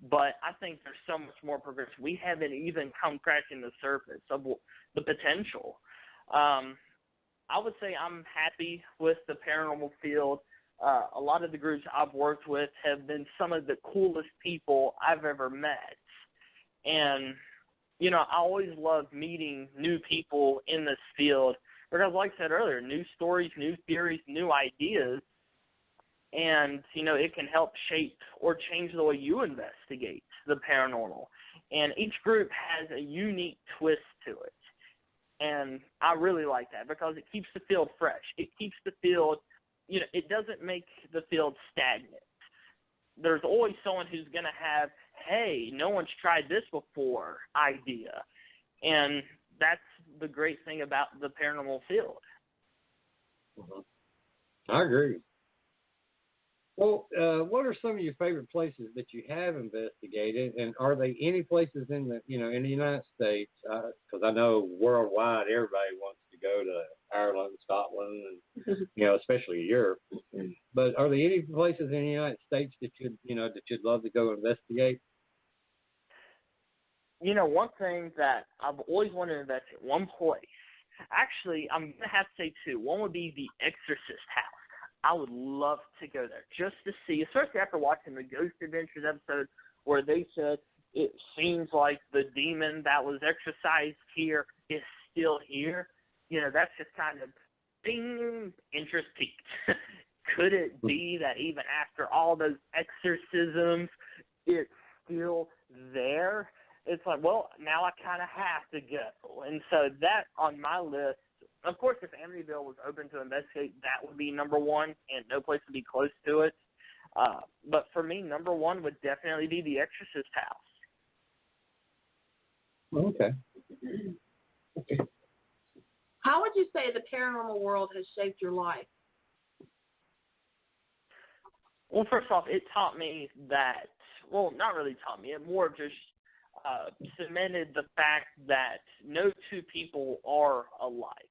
but I think there's so much more progress. We haven't even come scratching the surface of the potential. I would say I'm happy with the paranormal field. A lot of the groups I've worked with have been some of the coolest people I've ever met. And, you know, I always love meeting new people in this field because, like I said earlier, new stories, new theories, new ideas. And, you know, it can help shape or change the way you investigate the paranormal. And each group has a unique twist to it. And I really like that because it keeps the field fresh. It keeps the field, you know, it doesn't make the field stagnant. There's always someone who's going to have, hey, no one's tried this before idea. And that's the great thing about the paranormal field. Mm-hmm. I agree. Well, what are some of your favorite places that you have investigated, and are they any places in the United States? Because I know worldwide everybody wants to go to Ireland, Scotland, and you know, especially Europe. But are there any places in the United States that you'd love to go investigate? You know, one thing that I've always wanted to investigate, one place. Actually, I'm gonna have to say two. One would be the Exorcist house. I would love to go there just to see, especially after watching the Ghost Adventures episode where they said it seems like the demon that was exorcised here is still here. You know, that's just kind of, ding, interest peaked. Could it be that even after all those exorcisms, it's still there? It's like, well, now I kind of have to go. And so that on my list. Of course, if Amityville was open to investigate, that would be number one, and no place would be close to it. But for me, number one would definitely be the Exorcist house. Okay. How would you say the paranormal world has shaped your life? Well, first off, it taught me that well, not really taught me. It more just cemented the fact that no two people are alike.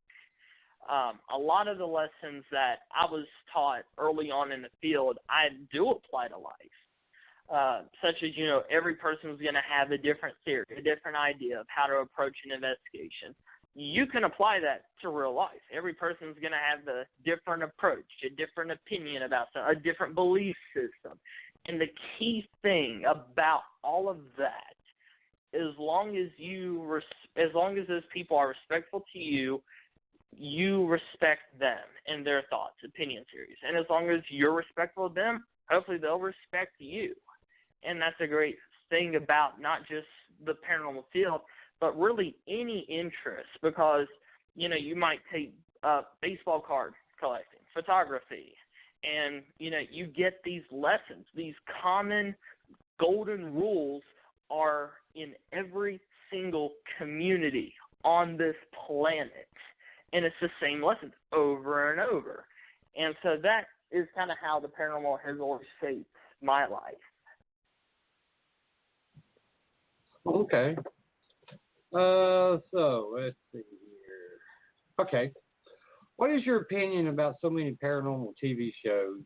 A lot of the lessons that I was taught early on in the field, I do apply to life. Such as, every person's going to have a different theory, a different idea of how to approach an investigation. You can apply that to real life. Every person's going to have a different approach, a different opinion about something, a different belief system. And the key thing about all of that, as long as those people are respectful to you, you respect them and their thoughts, opinion theories. And as long as you're respectful of them, hopefully they'll respect you. And that's a great thing about not just the paranormal field, but really any interest, because, you might take baseball card collecting, photography, and, you get these lessons. These common golden rules are in every single community on this planet. And it's the same lessons over and over. And so that is kind of how the paranormal has always shaped my life. Okay. So let's see here. Okay. What is your opinion about so many paranormal TV shows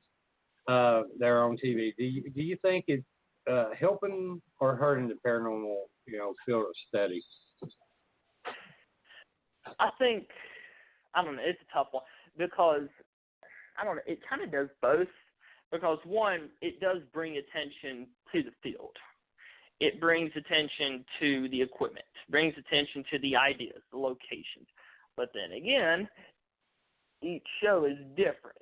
that are on TV? Do you think it's helping or hurting the paranormal, field of study? I think, I don't know, it's a tough one because, it kind of does both. Because one, it does bring attention to the field. It brings attention to the equipment, brings attention to the ideas, the locations. But then again, each show is different.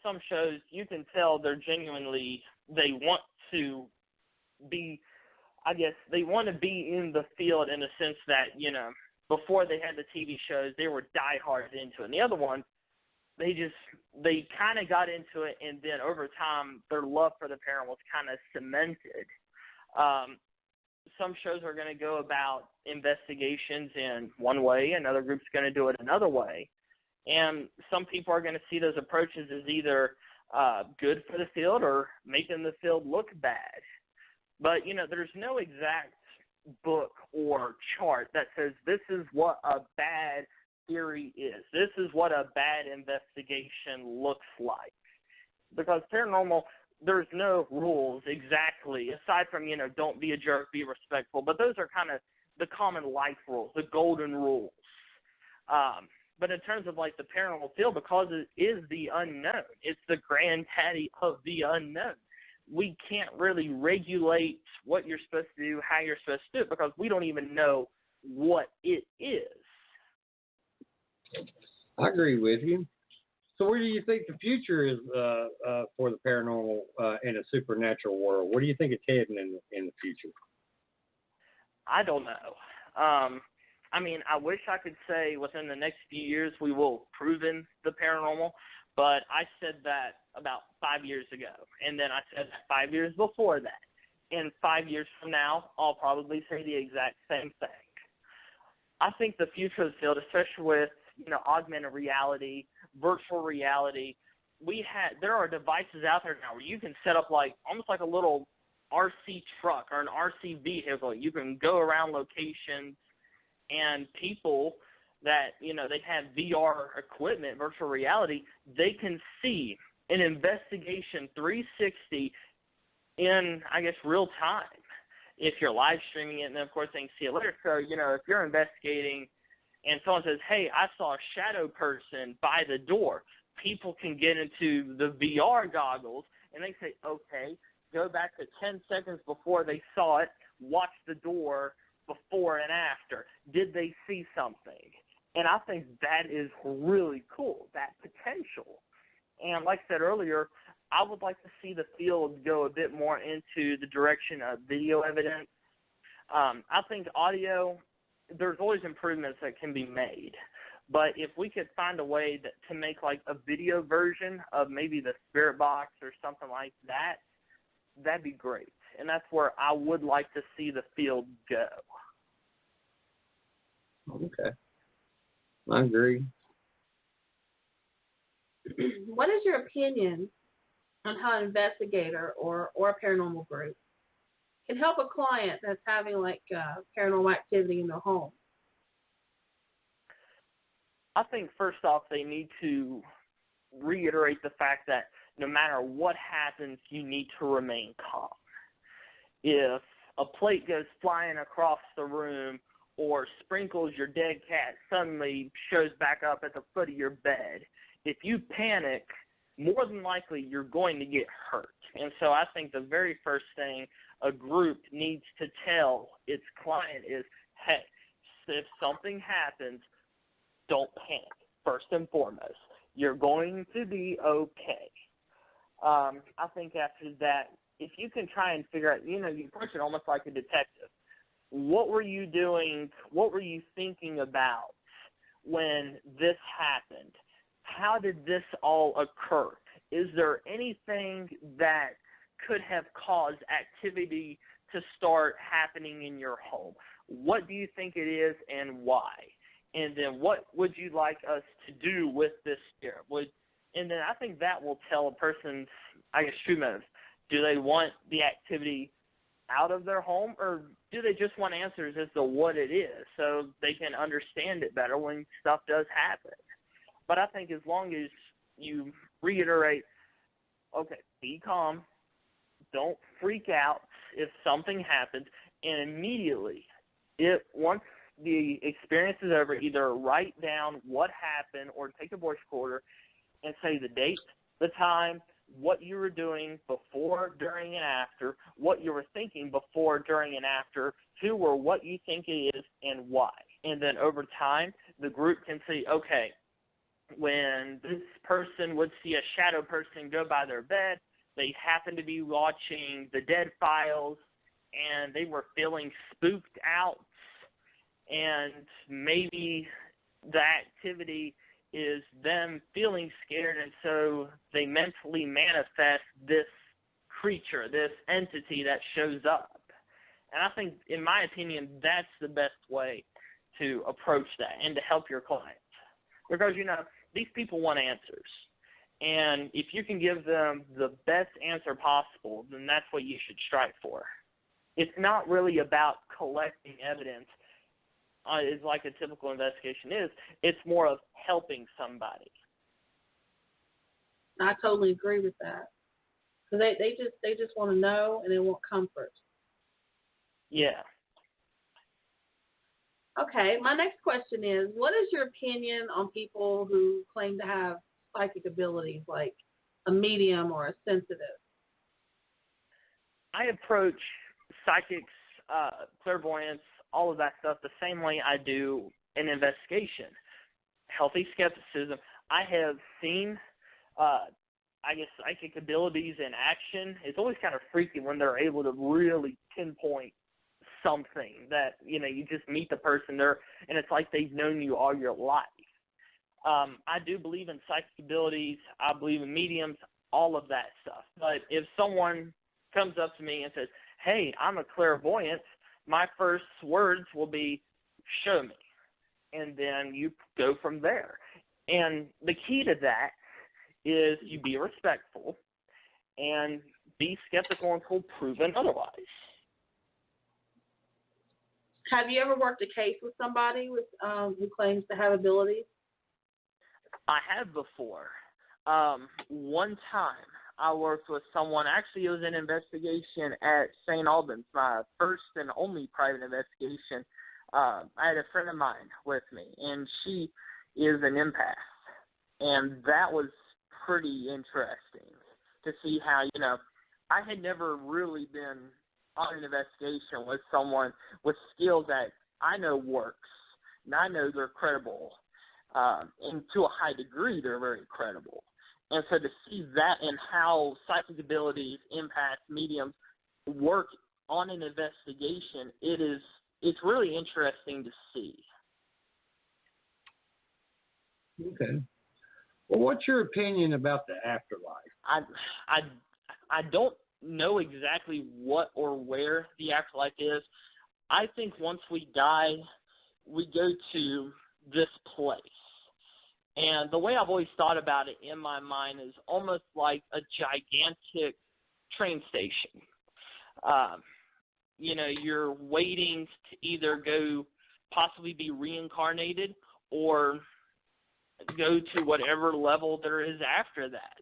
Some shows you can tell they want to be, they want to be in the field in the sense that, before they had the TV shows, they were diehard into it. And the other one, they kind of got into it, and then over time, their love for the paranormal was kind of cemented. Some shows are going to go about investigations in one way, another group's going to do it another way. And some people are going to see those approaches as either good for the field or making the field look bad. But, there's no exact book or chart that says this is what a bad theory is. This is what a bad investigation looks like. Because paranormal, there's no rules exactly, aside from, don't be a jerk, be respectful. But those are kind of the common life rules, the golden rules. But in terms of, the paranormal field, because it is the unknown, it's the granddaddy of the unknown. We can't really regulate what you're supposed to do, how you're supposed to do it, because we don't even know what it is. I agree with you. So where do you think the future is for the paranormal in a supernatural world? Where do you think it's heading in the future? I don't know. I wish I could say within the next few years we will have proven the paranormal, but I said that about 5 years ago, and then I said that 5 years before that. And 5 years from now, I'll probably say the exact same thing. I think the future of the field, especially with augmented reality, virtual reality, there are devices out there now where you can set up almost like a little RC truck or an RC vehicle. You can go around locations, and people that, they have VR equipment, virtual reality, they can see an investigation 360 in, real time. If you're live streaming it, and then of course they can see it later. So, if you're investigating and someone says, hey, I saw a shadow person by the door, people can get into the VR goggles and they say, okay, go back to 10 seconds before they saw it, watch the door before and after. Did they see something? And I think that is really cool, that potential. And like I said earlier, I would like to see the field go a bit more into the direction of video evidence. I think audio, there's always improvements that can be made. But if we could find a way to make a video version of maybe the spirit box or something like that, that'd be great. And that's where I would like to see the field go. Okay. I agree. What is your opinion on how an investigator or a paranormal group can help a client that's having like paranormal activity in their home? I think first off, they need to reiterate the fact that no matter what happens, you need to remain calm. If a plate goes flying across the room or sprinkles your dead cat suddenly shows back up at the foot of your bed, if you panic, more than likely you're going to get hurt. And so I think the very first thing a group needs to tell its client is, hey, if something happens, don't panic, first and foremost. You're going to be okay. I think after that, if you can try and figure out, you approach it almost like a detective. What were you doing? What were you thinking about when this happened? How did this all occur? Is there anything that could have caused activity to start happening in your home? What do you think it is and why? And then what would you like us to do with this spirit? And then I think that will tell a person's, true motives. Do they want the activity out of their home, or do they just want answers as to what it is so they can understand it better when stuff does happen? But I think as long as you reiterate, okay, be calm, don't freak out if something happens, and immediately, once the experience is over, either write down what happened or take a voice recorder and say the date, the time, what you were doing before, during, and after, what you were thinking before, during, and after, who or what you think it is, and why. And then over time, the group can see, okay, when this person would see a shadow person go by their bed, they happened to be watching the Dead Files, and they were feeling spooked out, and maybe the activity is them feeling scared, and so they mentally manifest this creature, this entity that shows up. And I think, in my opinion, that's the best way to approach that and to help your clients. Because, these people want answers. And if you can give them the best answer possible, then that's what you should strive for. It's not really about collecting evidence, is like a typical investigation is. It's more of helping somebody. I totally agree with that. So they just want to know, and they want comfort. Yeah. Okay, my next question is, what is your opinion on people who claim to have psychic abilities, like a medium or a sensitive? I approach psychics, clairvoyance, all of that stuff the same way I do an investigation. Healthy skepticism. I have seen, psychic abilities in action. It's always kind of freaky when they're able to really pinpoint something that, you just meet the person there, and it's like they've known you all your life. I do believe in psychic abilities. I believe in mediums, all of that stuff. But if someone comes up to me and says, hey, I'm a clairvoyant, my first words will be, show me. And then you go from there. And the key to that is you be respectful and be skeptical until proven otherwise. Have you ever worked a case with somebody who claims to have abilities? I have before. One time I worked with someone, actually it was an investigation at St. Albans, my first and only private investigation. I had a friend of mine with me, and she is an empath. And that was pretty interesting to see how, I had never really been on an investigation with someone with skills that I know works, and I know they're credible. And to a high degree, they're very credible. And so to see that and how psychic abilities, empaths, mediums work on an investigation, it's really interesting to see. Okay. Well, what's your opinion about the afterlife? I don't know exactly what or where the afterlife is. I think once we die, we go to this place. And the way I've always thought about it in my mind is almost like a gigantic train station. You're waiting to either go possibly be reincarnated or go to whatever level there is after that.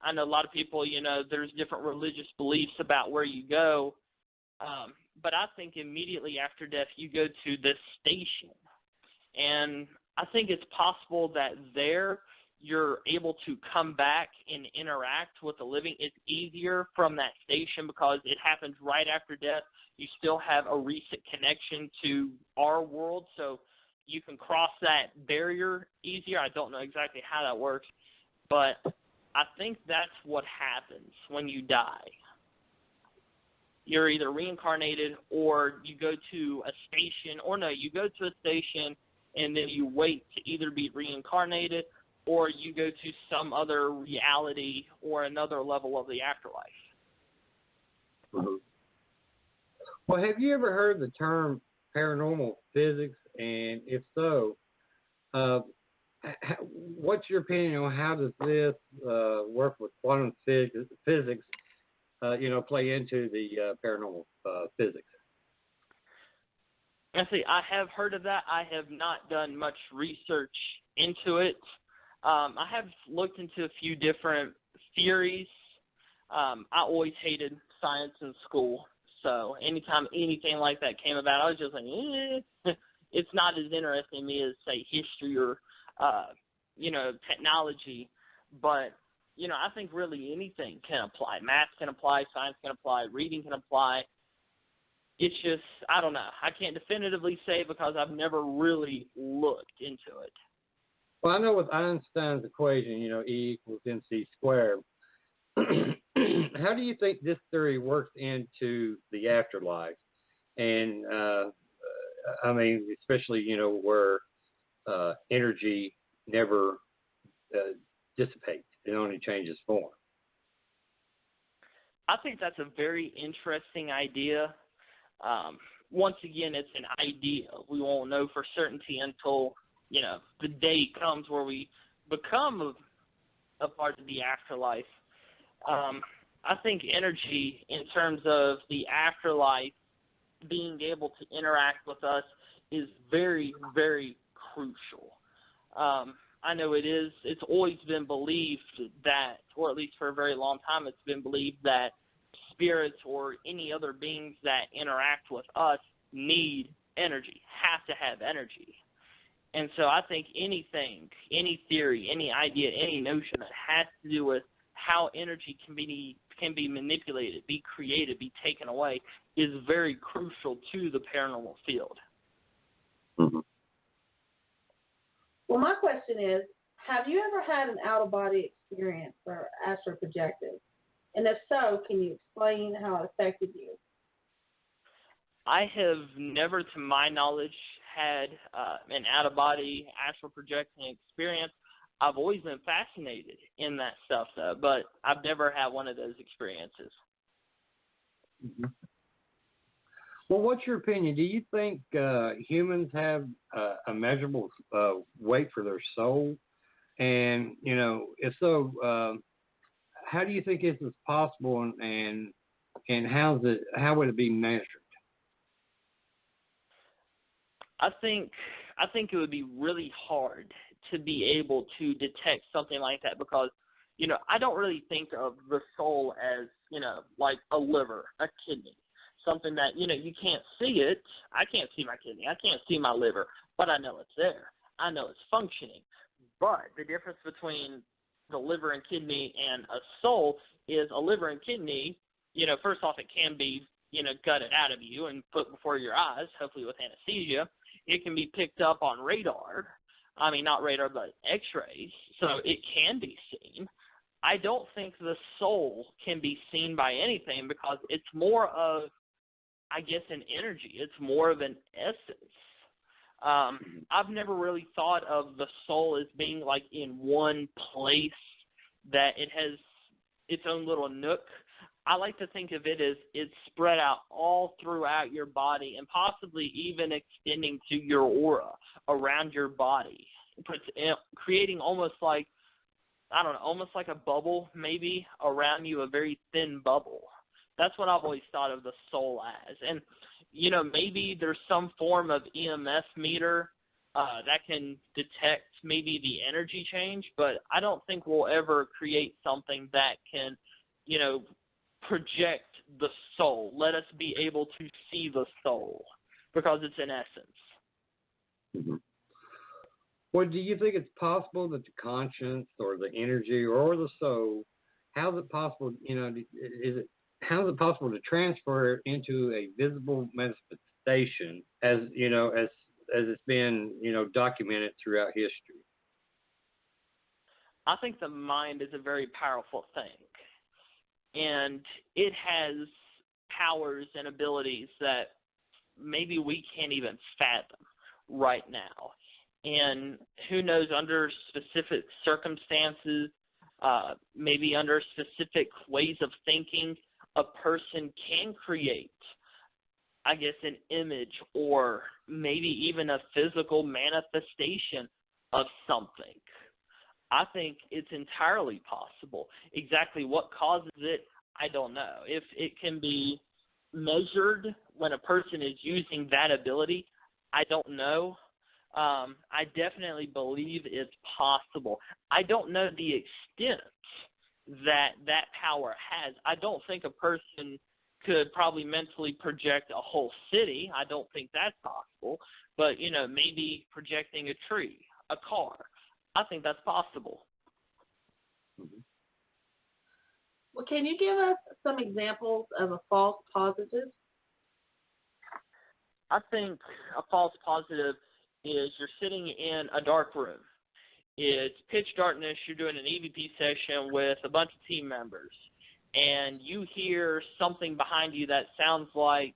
I know a lot of people, there's different religious beliefs about where you go, but I think immediately after death you go to this station. And I think it's possible that there you're able to come back and interact with the living. It's easier from that station because it happens right after death. You still have a recent connection to our world, so you can cross that barrier easier. I don't know exactly how that works, but I think that's what happens when you die. You're either reincarnated or you go to a station, or no, you go to a station and then you wait to either be reincarnated or you go to some other reality or another level of the afterlife. Mm-hmm. Well, have you ever heard the term paranormal physics? And if so, what's your opinion on how does this work with quantum physics, play into the paranormal physics? Actually, I have heard of that. I have not done much research into it. I have looked into a few different theories. I always hated science in school, so anytime anything like that came about, I was just like, it's not as interesting to me as, say, history or, technology. But, I think really anything can apply. Math can apply, science can apply, reading can apply. It's just, I don't know. I can't definitively say because I've never really looked into it. Well, I know with Einstein's equation, E equals mc squared. How do you think this theory works into the afterlife? And, especially, where energy never dissipates. It only changes form. I think that's a very interesting idea. Once again, it's an idea. We won't know for certainty until, the day comes where we become a part of the afterlife. I think energy, in terms of the afterlife, being able to interact with us is very, very crucial. I know it is. It's always been believed that, or at least for a very long time, it's been believed that spirits or any other beings that interact with us need energy, have to have energy. And so I think anything, any theory, any idea, any notion that has to do with how energy can be manipulated, be created, be taken away, is very crucial to the paranormal field. Mm-hmm. Well, my question is, have you ever had an out-of-body experience or astral projected? And if so, can you explain how it affected you? I have never, to my knowledge, had an out-of-body astral projecting experience. I've always been fascinated in that stuff, though, but I've never had one of those experiences. Mm-hmm. Well, what's your opinion? Do you think humans have a measurable weight for their soul? And, if so, how do you think this is possible, and how would it be measured? I think it would be really hard to be able to detect something like that because, I don't really think of the soul as, like a liver, a kidney, something that, you can't see it. I can't see my kidney. I can't see my liver, but I know it's there. I know it's functioning. But the difference between the liver and kidney and a soul is a liver and kidney, first off, it can be, gutted out of you and put before your eyes, hopefully with anesthesia. It can be picked up on radar. I mean, not radar, but x-rays. So it can be seen. I don't think the soul can be seen by anything because it's more of, I guess, an energy. It's more of an essence. I've never really thought of the soul as being like in one place, that it has its own little nook. I like to think of it as it's spread out all throughout your body and possibly even extending to your aura around your body. creating almost like, I don't know, almost like a bubble maybe around you, a very thin bubble. That's what I've always thought of the soul as. And, maybe there's some form of EMF meter that can detect maybe the energy change, but I don't think we'll ever create something that can, project the soul. Let us be able to see the soul, because it's in essence. Mm-hmm. Well, do you think it's possible that the conscience or the energy or the soul, how is it possible, how is it possible to transfer it into a visible manifestation as it's been, documented throughout history? I think the mind is a very powerful thing, and it has powers and abilities that maybe we can't even fathom right now. And who knows, under specific circumstances, maybe under specific ways of thinking, a person can create, I guess, an image or maybe even a physical manifestation of something. I think it's entirely possible. Exactly what causes it, I don't know. If it can be measured when a person is using that ability, I don't know. I definitely believe it's possible. I don't know the extent that power has. I don't think a person could probably mentally project a whole city. I don't think that's possible. But, maybe projecting a tree, a car, I think that's possible. Mm-hmm. Well, can you give us some examples of a false positive? I think a false positive is you're sitting in a dark room. It's pitch darkness. You're doing an EVP session with a bunch of team members, and you hear something behind you that sounds like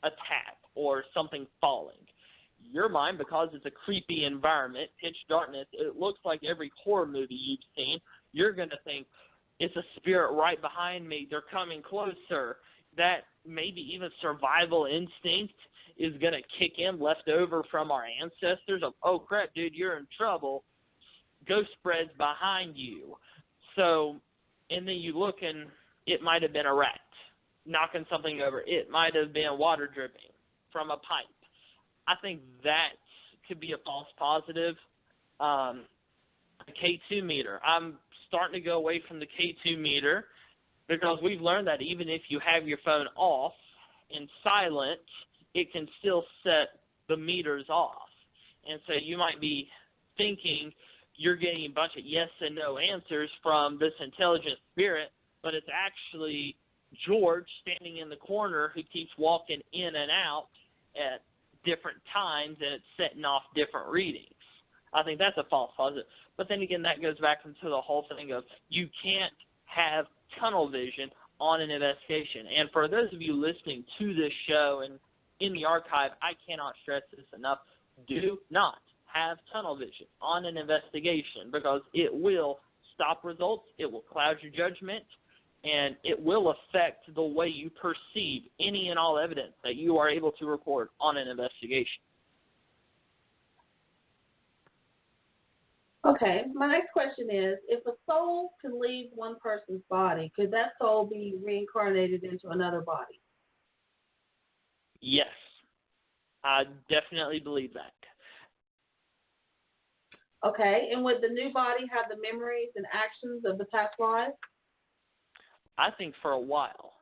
a tap or something falling. Your mind, because it's a creepy environment, pitch darkness, it looks like every horror movie you've seen. You're going to think, it's a spirit right behind me. They're coming closer. That maybe even survival instinct is going to kick in, left over from our ancestors of, oh, crap, dude, you're in trouble. Ghost spreads behind you. So, and then you look and it might have been a rat knocking something over. It might have been water dripping from a pipe. I think that could be a false positive. A K2 meter. I'm starting to go away from the K2 meter because we've learned that even if you have your phone off and silent, it can still set the meters off. And so you might be thinking you're getting a bunch of yes and no answers from this intelligent spirit, but it's actually George standing in the corner who keeps walking in and out at different times, and it's setting off different readings. I think that's a false positive. But then again, that goes back into the whole thing of you can't have tunnel vision on an investigation. And for those of you listening to this show and in the archive, I cannot stress this enough. Do not have tunnel vision on an investigation because it will stop results, it will cloud your judgment, and it will affect the way you perceive any and all evidence that you are able to record on an investigation. Okay, my next question is, if a soul can leave one person's body, could that soul be reincarnated into another body? Yes, I definitely believe that. Okay, and would the new body have the memories and actions of the past lives? I think for a while.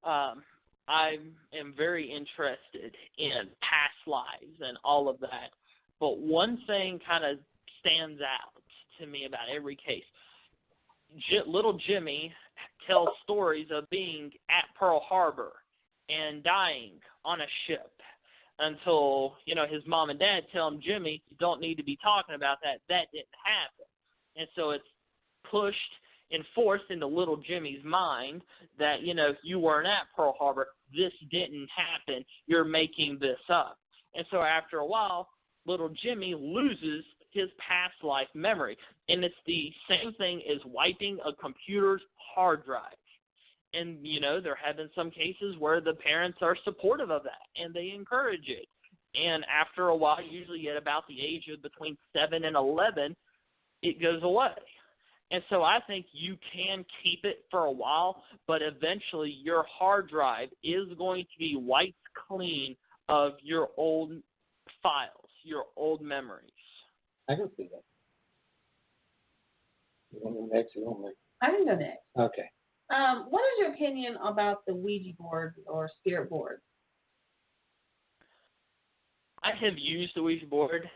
I am very interested in past lives and all of that, but one thing kind of stands out to me about every case. Little Jimmy tells stories of being at Pearl Harbor and dying on a ship until, his mom and dad tell him, Jimmy, you don't need to be talking about that. That didn't happen. And so it's pushed and forced into little Jimmy's mind that, you weren't at Pearl Harbor. This didn't happen. You're making this up. And so after a while, little Jimmy loses his past life memory. And it's the same thing as wiping a computer's hard drive. And, there have been some cases where the parents are supportive of that and they encourage it. And after a while, usually at about the age of between 7 and 11, it goes away. And so I think you can keep it for a while, but eventually your hard drive is going to be wiped clean of your old files, your old memories. I can see that. You want to go next or you want me? I can go next. Okay. What is your opinion about the Ouija board or spirit board? I have used the Ouija board.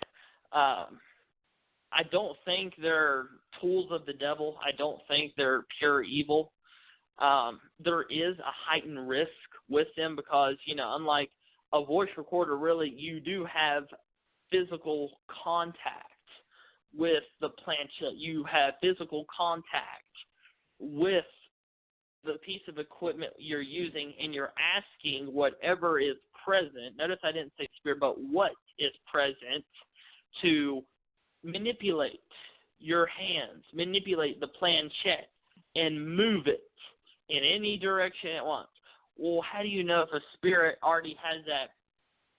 I don't think they're tools of the devil. I don't think they're pure evil. There is a heightened risk with them because, unlike a voice recorder, really, you do have physical contact with the planchette. You have physical contact with the piece of equipment you're using, and you're asking whatever is present. Notice I didn't say spirit, but what is present to manipulate your hands, manipulate the planchette, and move it in any direction it wants. Well, how do you know if a spirit already has that,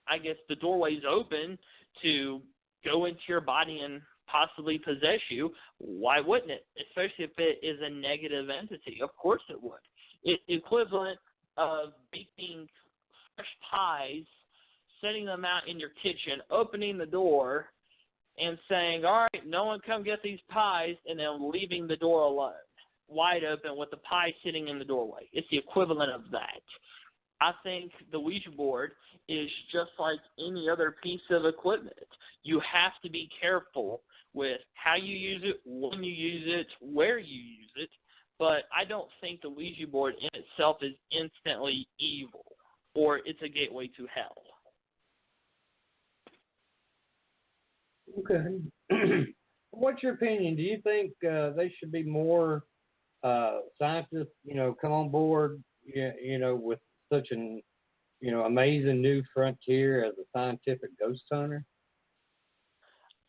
I guess the doorway's open to go into your body and possibly possess you? Why wouldn't it? Especially if it is a negative entity. Of course it would. It's equivalent of baking fresh pies, setting them out in your kitchen, opening the door, and saying, all right, no one come get these pies, and then leaving the door alone, wide open with the pie sitting in the doorway. It's the equivalent of that. I think the Ouija board is just like any other piece of equipment. You have to be careful with how you use it, when you use it, where you use it, but I don't think the Ouija board in itself is instantly evil or it's a gateway to hell. Okay. What's your opinion? Do you think they should be more scientists, come on board, with such an, amazing new frontier as a scientific ghost hunter?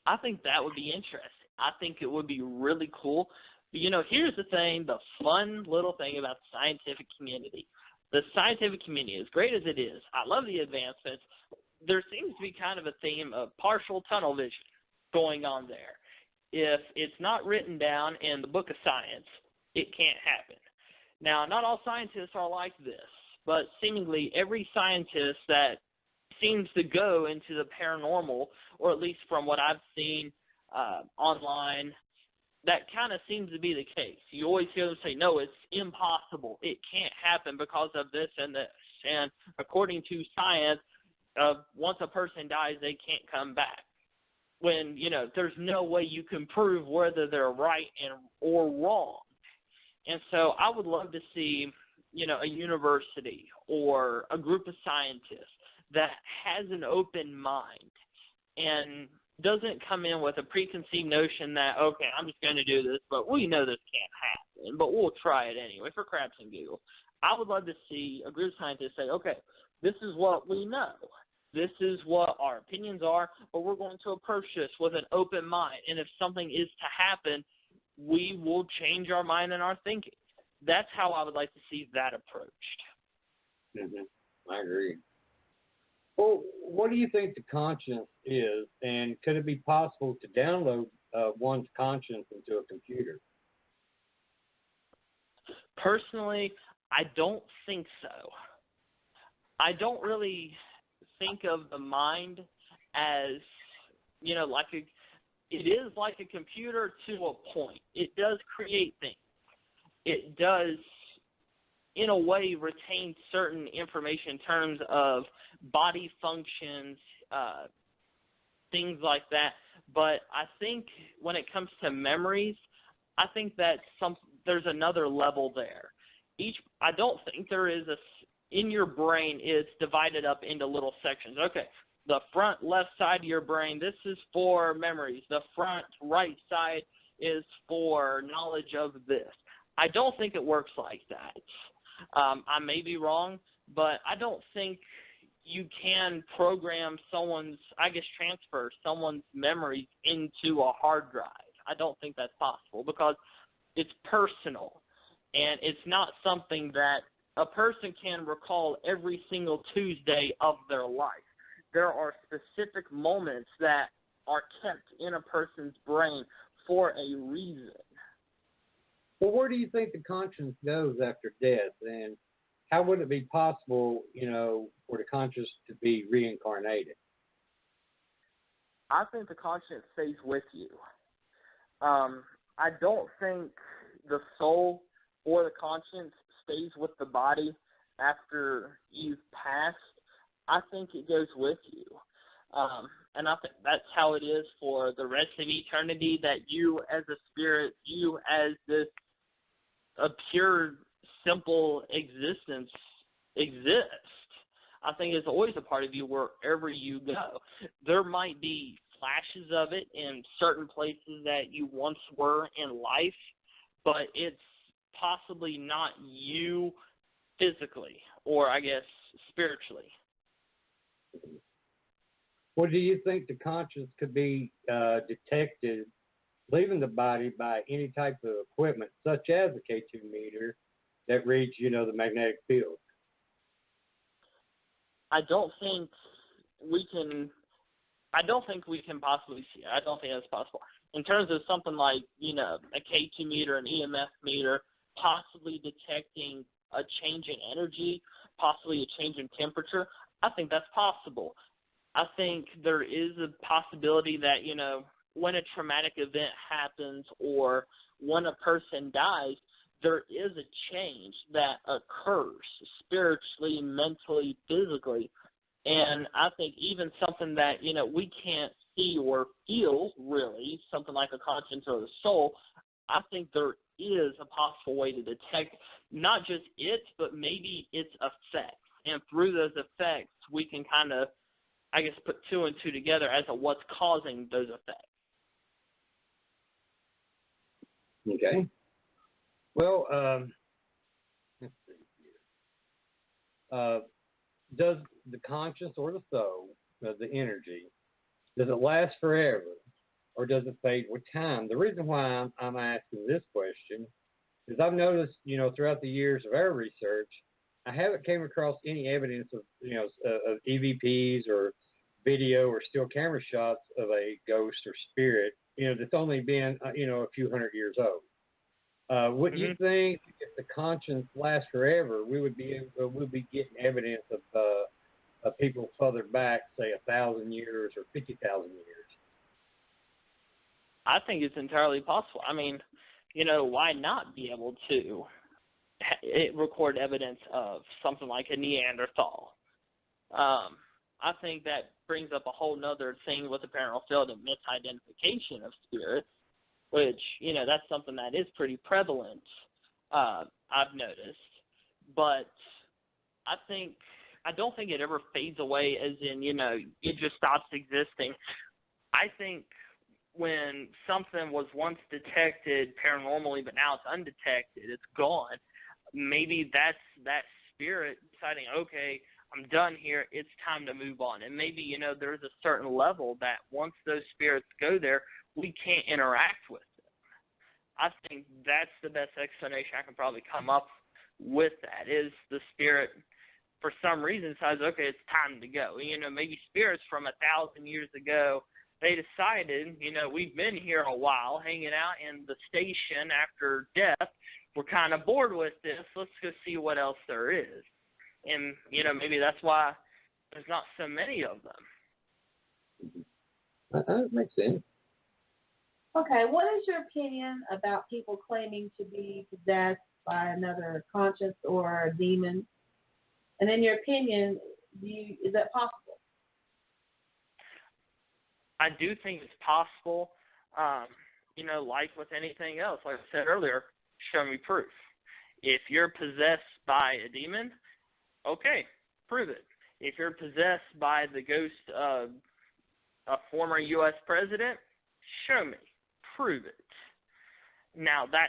I think that would be interesting. I think it would be really cool. But, here's the thing, the fun little thing about the scientific community. The scientific community, as great as it is, I love the advancements. There seems to be kind of a theme of partial tunnel vision going on there. If it's not written down in the book of science, it can't happen. Now, not all scientists are like this, but seemingly every scientist that seems to go into the paranormal, or at least from what I've seen online, that kind of seems to be the case. You always hear them say, no, it's impossible. It can't happen because of this and this. And according to science, once a person dies, they can't come back. When, there's no way you can prove whether they're right or wrong. And so I would love to see, a university or a group of scientists that has an open mind and doesn't come in with a preconceived notion that, okay, I'm just going to do this, but we know this can't happen, but we'll try it anyway for craps and giggles. I would love to see a group of scientists say, okay, this is what we know. This is what our opinions are, but we're going to approach this with an open mind. And if something is to happen, we will change our mind and our thinking. That's how I would like to see that approached. Mm-hmm. I agree. Well, what do you think the conscience is, and could it be possible to download one's conscience into a computer? Personally, I don't think so. I don't really think of the mind as, it is like a computer to a point. It does create things. It does, in a way, retain certain information in terms of body functions, things like that. But I think when it comes to memories, I think that there's another level there. I don't think there is in your brain, it's divided up into little sections. Okay, the front left side of your brain, this is for memories. The front right side is for knowledge of this. I don't think it works like that. I may be wrong, but I don't think you can program transfer someone's memories into a hard drive. I don't think that's possible because it's personal, and it's not something that a person can recall every single Tuesday of their life. there are specific moments that are kept in a person's brain for a reason. Well, where do you think the conscience goes after death, and how would it be possible, for the conscience to be reincarnated? I think the conscience stays with you. I don't think the soul or the conscience stays with the body after you've passed. I think it goes with you. And I think that's how it is for the rest of eternity, that you as a spirit, you as this a pure, simple existence exist. I think it's always a part of you wherever you go. There might be flashes of it in certain places that you once were in life, but it's possibly not you physically, or I guess spiritually. Well, do you think the conscience could be detected leaving the body by any type of equipment, such as a K2 meter that reads, the magnetic field? I don't think we can possibly see it. I don't think that's possible. In terms of something like, a K2 meter, an EMF meter, possibly detecting a change in energy, possibly a change in temperature, I think that's possible. I think there is a possibility that, when a traumatic event happens or when a person dies, there is a change that occurs spiritually, mentally, physically. And I think even something that, we can't see or feel really, something like a conscience or the soul, I think there is a possible way to detect not just it, but maybe its effects. And through those effects, we can kind of, I guess, put two and two together as to what's causing those effects. Okay. Well, let's see here. Does the conscience or the soul, the energy, does it last forever, or does it fade with time? The reason why I'm asking this question is I've noticed, throughout the years of our research, I haven't came across any evidence of, of EVPs or video or still camera shots of a ghost or spirit, that's only been, a few hundred years old. Would you think if the conscience lasts forever, we would be getting evidence of people further back, say 1,000 years or 50,000 years? I think it's entirely possible. I mean, why not be able to record evidence of something like a Neanderthal? I think that brings up a whole nother thing with the paranormal field of misidentification of spirits, which, that's something that is pretty prevalent, I've noticed. But I don't think it ever fades away as in, it just stops existing. I think when something was once detected paranormally, but now it's undetected, it's gone, maybe that's that spirit deciding, okay, I'm done here, it's time to move on. And maybe, there's a certain level that once those spirits go there, we can't interact with them. I think that's the best explanation I can probably come up with. That is the spirit, for some reason, says, okay, it's time to go. Maybe spirits from 1,000 years ago, they decided, we've been here a while hanging out in the station after death. We're kind of bored with this. Let's go see what else there is. And, maybe that's why there's not so many of them. That makes sense. Okay, what is your opinion about people claiming to be possessed by another conscience or a demon? And in your opinion, is that possible? I do think it's possible. Like with anything else, like I said earlier, show me proof. If you're possessed by a demon, okay, prove it. If you're possessed by the ghost of a former U.S. president, show me. Prove it. Now, that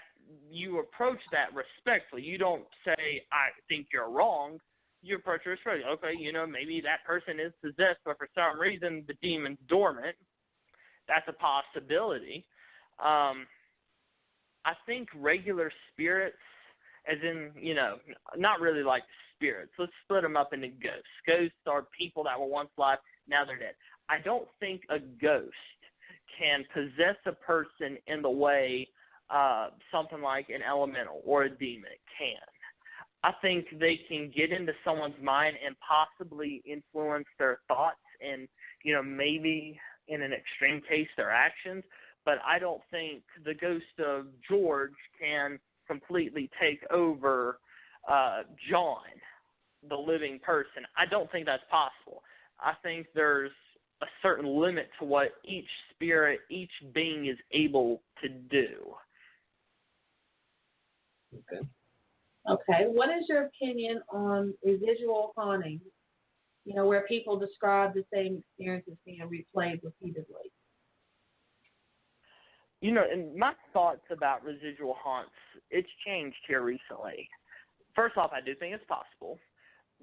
you approach that respectfully. You don't say, I think you're wrong. You approach it respectfully. Okay, maybe that person is possessed, but for some reason the demon's dormant. That's a possibility. I think regular spirits as in, not really like spirits. Let's split them up into ghosts. Ghosts are people that were once alive, now they're dead. I don't think a ghost can possess a person in the way something like an elemental or a demon can. I think they can get into someone's mind and possibly influence their thoughts and, maybe in an extreme case their actions, but I don't think the ghost of George can completely take over John, the living person. I don't think that's possible. I think there's a certain limit to what each spirit, each being is able to do. Okay. What is your opinion on residual haunting? Where people describe the same experiences being replayed repeatedly. And my thoughts about residual haunts, it's changed here recently. First off, I do think it's possible.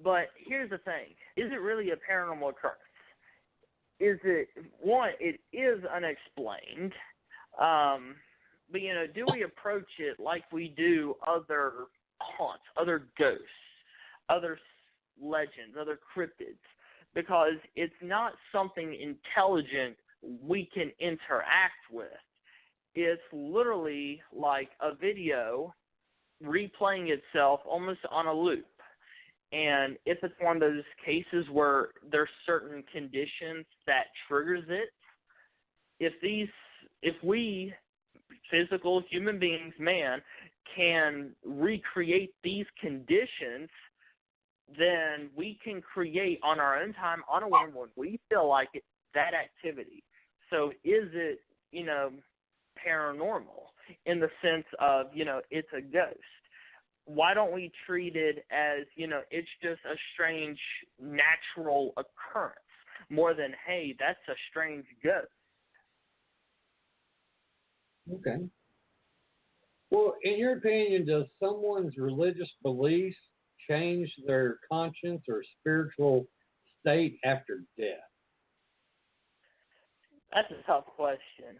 But here's the thing. Is it really a paranormal occurrence? It is unexplained. But, do we approach it like we do other haunts, other ghosts, other legends, other cryptids? Because it's not something intelligent we can interact with. It's literally like a video replaying itself almost on a loop. And if it's one of those cases where there's certain conditions that triggers it, if we physical human beings, man, can recreate these conditions, then we can create on our own time, on a whim, when we feel like it, that activity. So is it, paranormal in the sense of, it's a ghost? Why don't we treat it as, it's just a strange natural occurrence more than, hey, that's a strange ghost? Okay. Well, in your opinion, does someone's religious beliefs change their conscience or spiritual state after death? That's a tough question.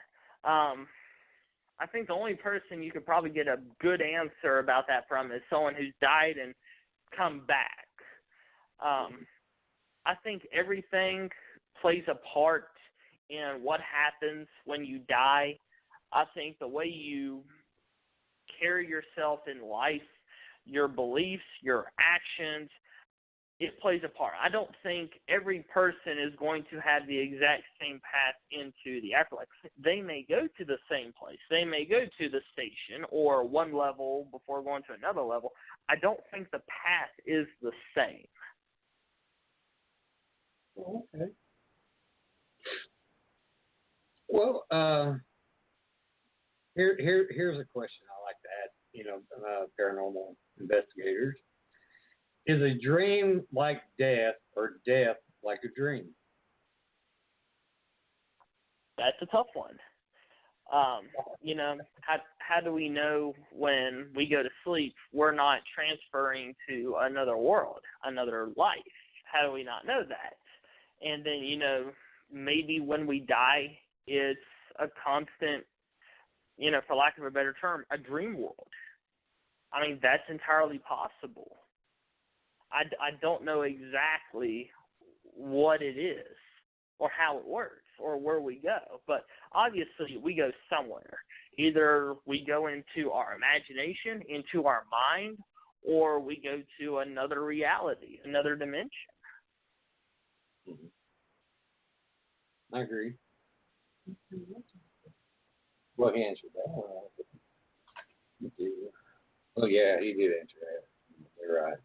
I think the only person you could probably get a good answer about that from is someone who's died and come back. I think everything plays a part in what happens when you die. I think the way you carry yourself in life, your beliefs, your actions, it plays a part. I don't think every person is going to have the exact same path into the afterlife. They may go to the same place. They may go to the station or one level before going to another level. I don't think the path is the same. Okay. Well, here's a question I like to ask, paranormal investigators. Is a dream like death or death like a dream? That's a tough one. How do we know when we go to sleep we're not transferring to another world, another life? How do we not know that? And then, maybe when we die, it's a constant, for lack of a better term, a dream world. I mean, that's entirely possible. I don't know exactly what it is or how it works or where we go, but obviously we go somewhere. Either we go into our imagination, into our mind, or we go to another reality, another dimension. Mm-hmm. I agree. Well, he answered that. Oh, yeah, he did answer that. You're right.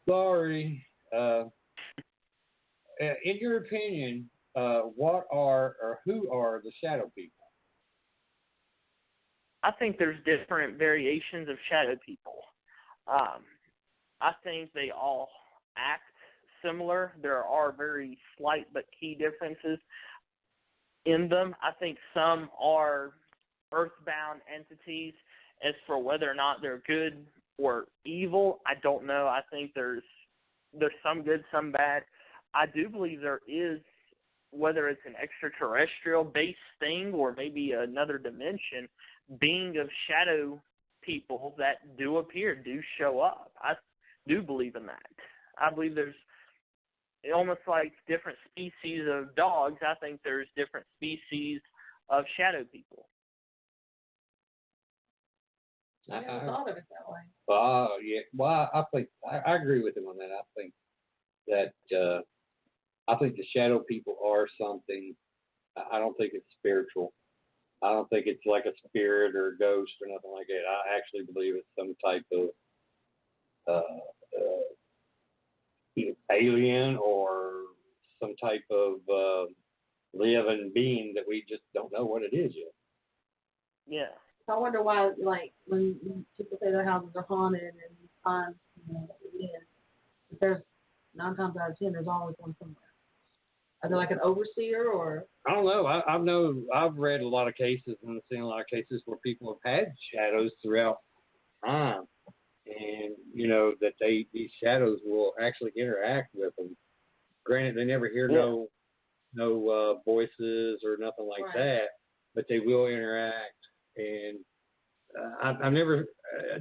Sorry. In your opinion, what are or who are the shadow people? I think there's different variations of shadow people. I think they all act similar. There are very slight but key differences in them. I think some are earthbound entities. As for whether or not they're good or evil, I don't know. I think there's some good, some bad. I do believe there is, whether it's an extraterrestrial-based thing or maybe another dimension, being of shadow people that do appear, do show up. I do believe in that. I believe there's almost like different species of dogs. I think there's different species of shadow people. I never thought of it that way. Yeah. Well, I think I agree with him on that. I think that the shadow people are something. I don't think it's spiritual. I don't think it's like a spirit or a ghost or nothing like that. I actually believe it's some type of alien or some type of living being that we just don't know what it is yet. Yeah. So I wonder why, like, when people say their houses are haunted and you find, if there's 9 times out of 10, there's always one somewhere. Are they like an overseer or? I don't know. I've read a lot of cases and seen a lot of cases where people have had shadows throughout time, and that these shadows will actually interact with them. Granted, they never hear no voices or nothing like that, but they will interact. And I've never.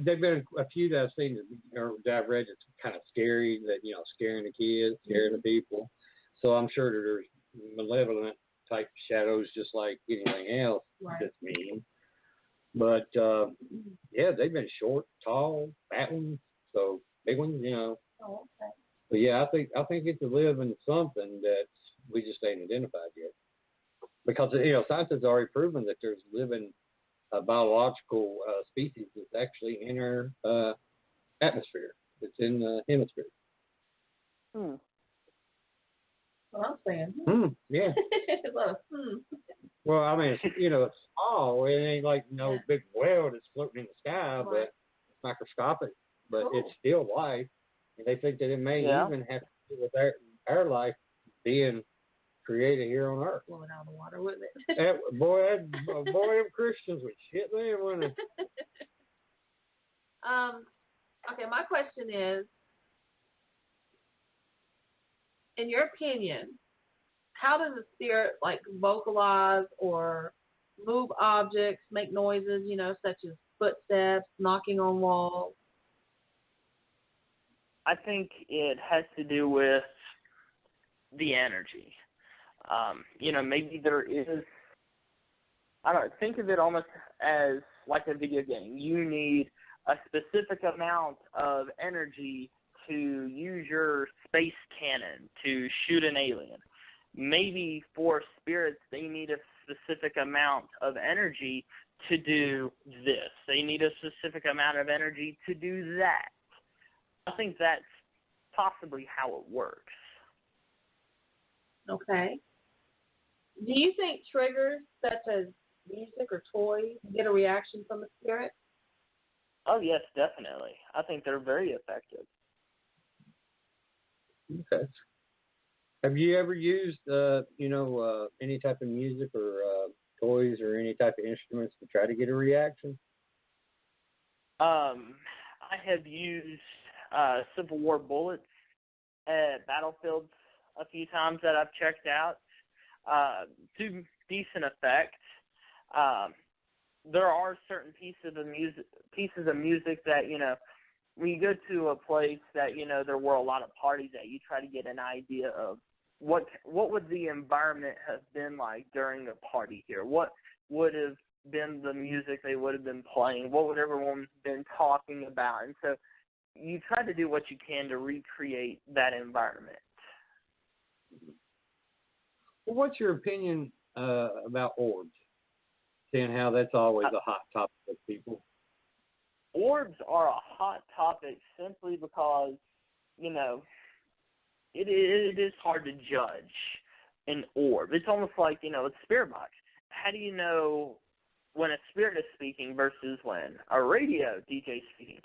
There've been a few that I've seen or that I've read that's kind of scary. That scaring the kids, scaring the people. So I'm sure that there's malevolent type shadows just like anything else that's mean. But they've been short, tall, fat ones, so big ones, Oh, okay. But yeah, I think it's a living something that we just ain't identified yet. Because science has already proven that there's living biological species that's actually in our atmosphere. It's in the hemisphere. What I'm saying. Yeah. Well, I mean, it's small. It ain't like no big whale that's floating in the sky, but it's microscopic. But it's still life. And they think that it may even have to do with our life being created here on Earth. Blowing out of the water, wouldn't it? Them Christians would shit there, wouldn't it? Okay, my question is, in your opinion, how does a spirit like vocalize or move objects, make noises, such as footsteps, knocking on walls? I think it has to do with the energy. Maybe there is, I don't know, think of it almost as like a video game. You need a specific amount of energy to use your space cannon to shoot an alien. Maybe for spirits, they need a specific amount of energy to do this. They need a specific amount of energy to do that. I think that's possibly how it works. Okay. Do you think triggers such as music or toys get a reaction from a spirit? Oh, yes, definitely. I think they're very effective. Okay. Have you ever used, any type of music or toys or any type of instruments to try to get a reaction? I have used Civil War bullets at battlefields a few times that I've checked out to decent effect. There are certain pieces of music that, when you go to a place that, there were a lot of parties at, you try to get an idea of what would the environment have been like during a party here? What would have been the music they would have been playing? What would everyone been talking about? And so you try to do what you can to recreate that environment. Well, what's your opinion about orbs? Seeing how that's always a hot topic with people. Orbs are a hot topic simply because, it is hard to judge an orb. It's almost like, it's spirit box. How do you know when a spirit is speaking versus when a radio DJ is speaking?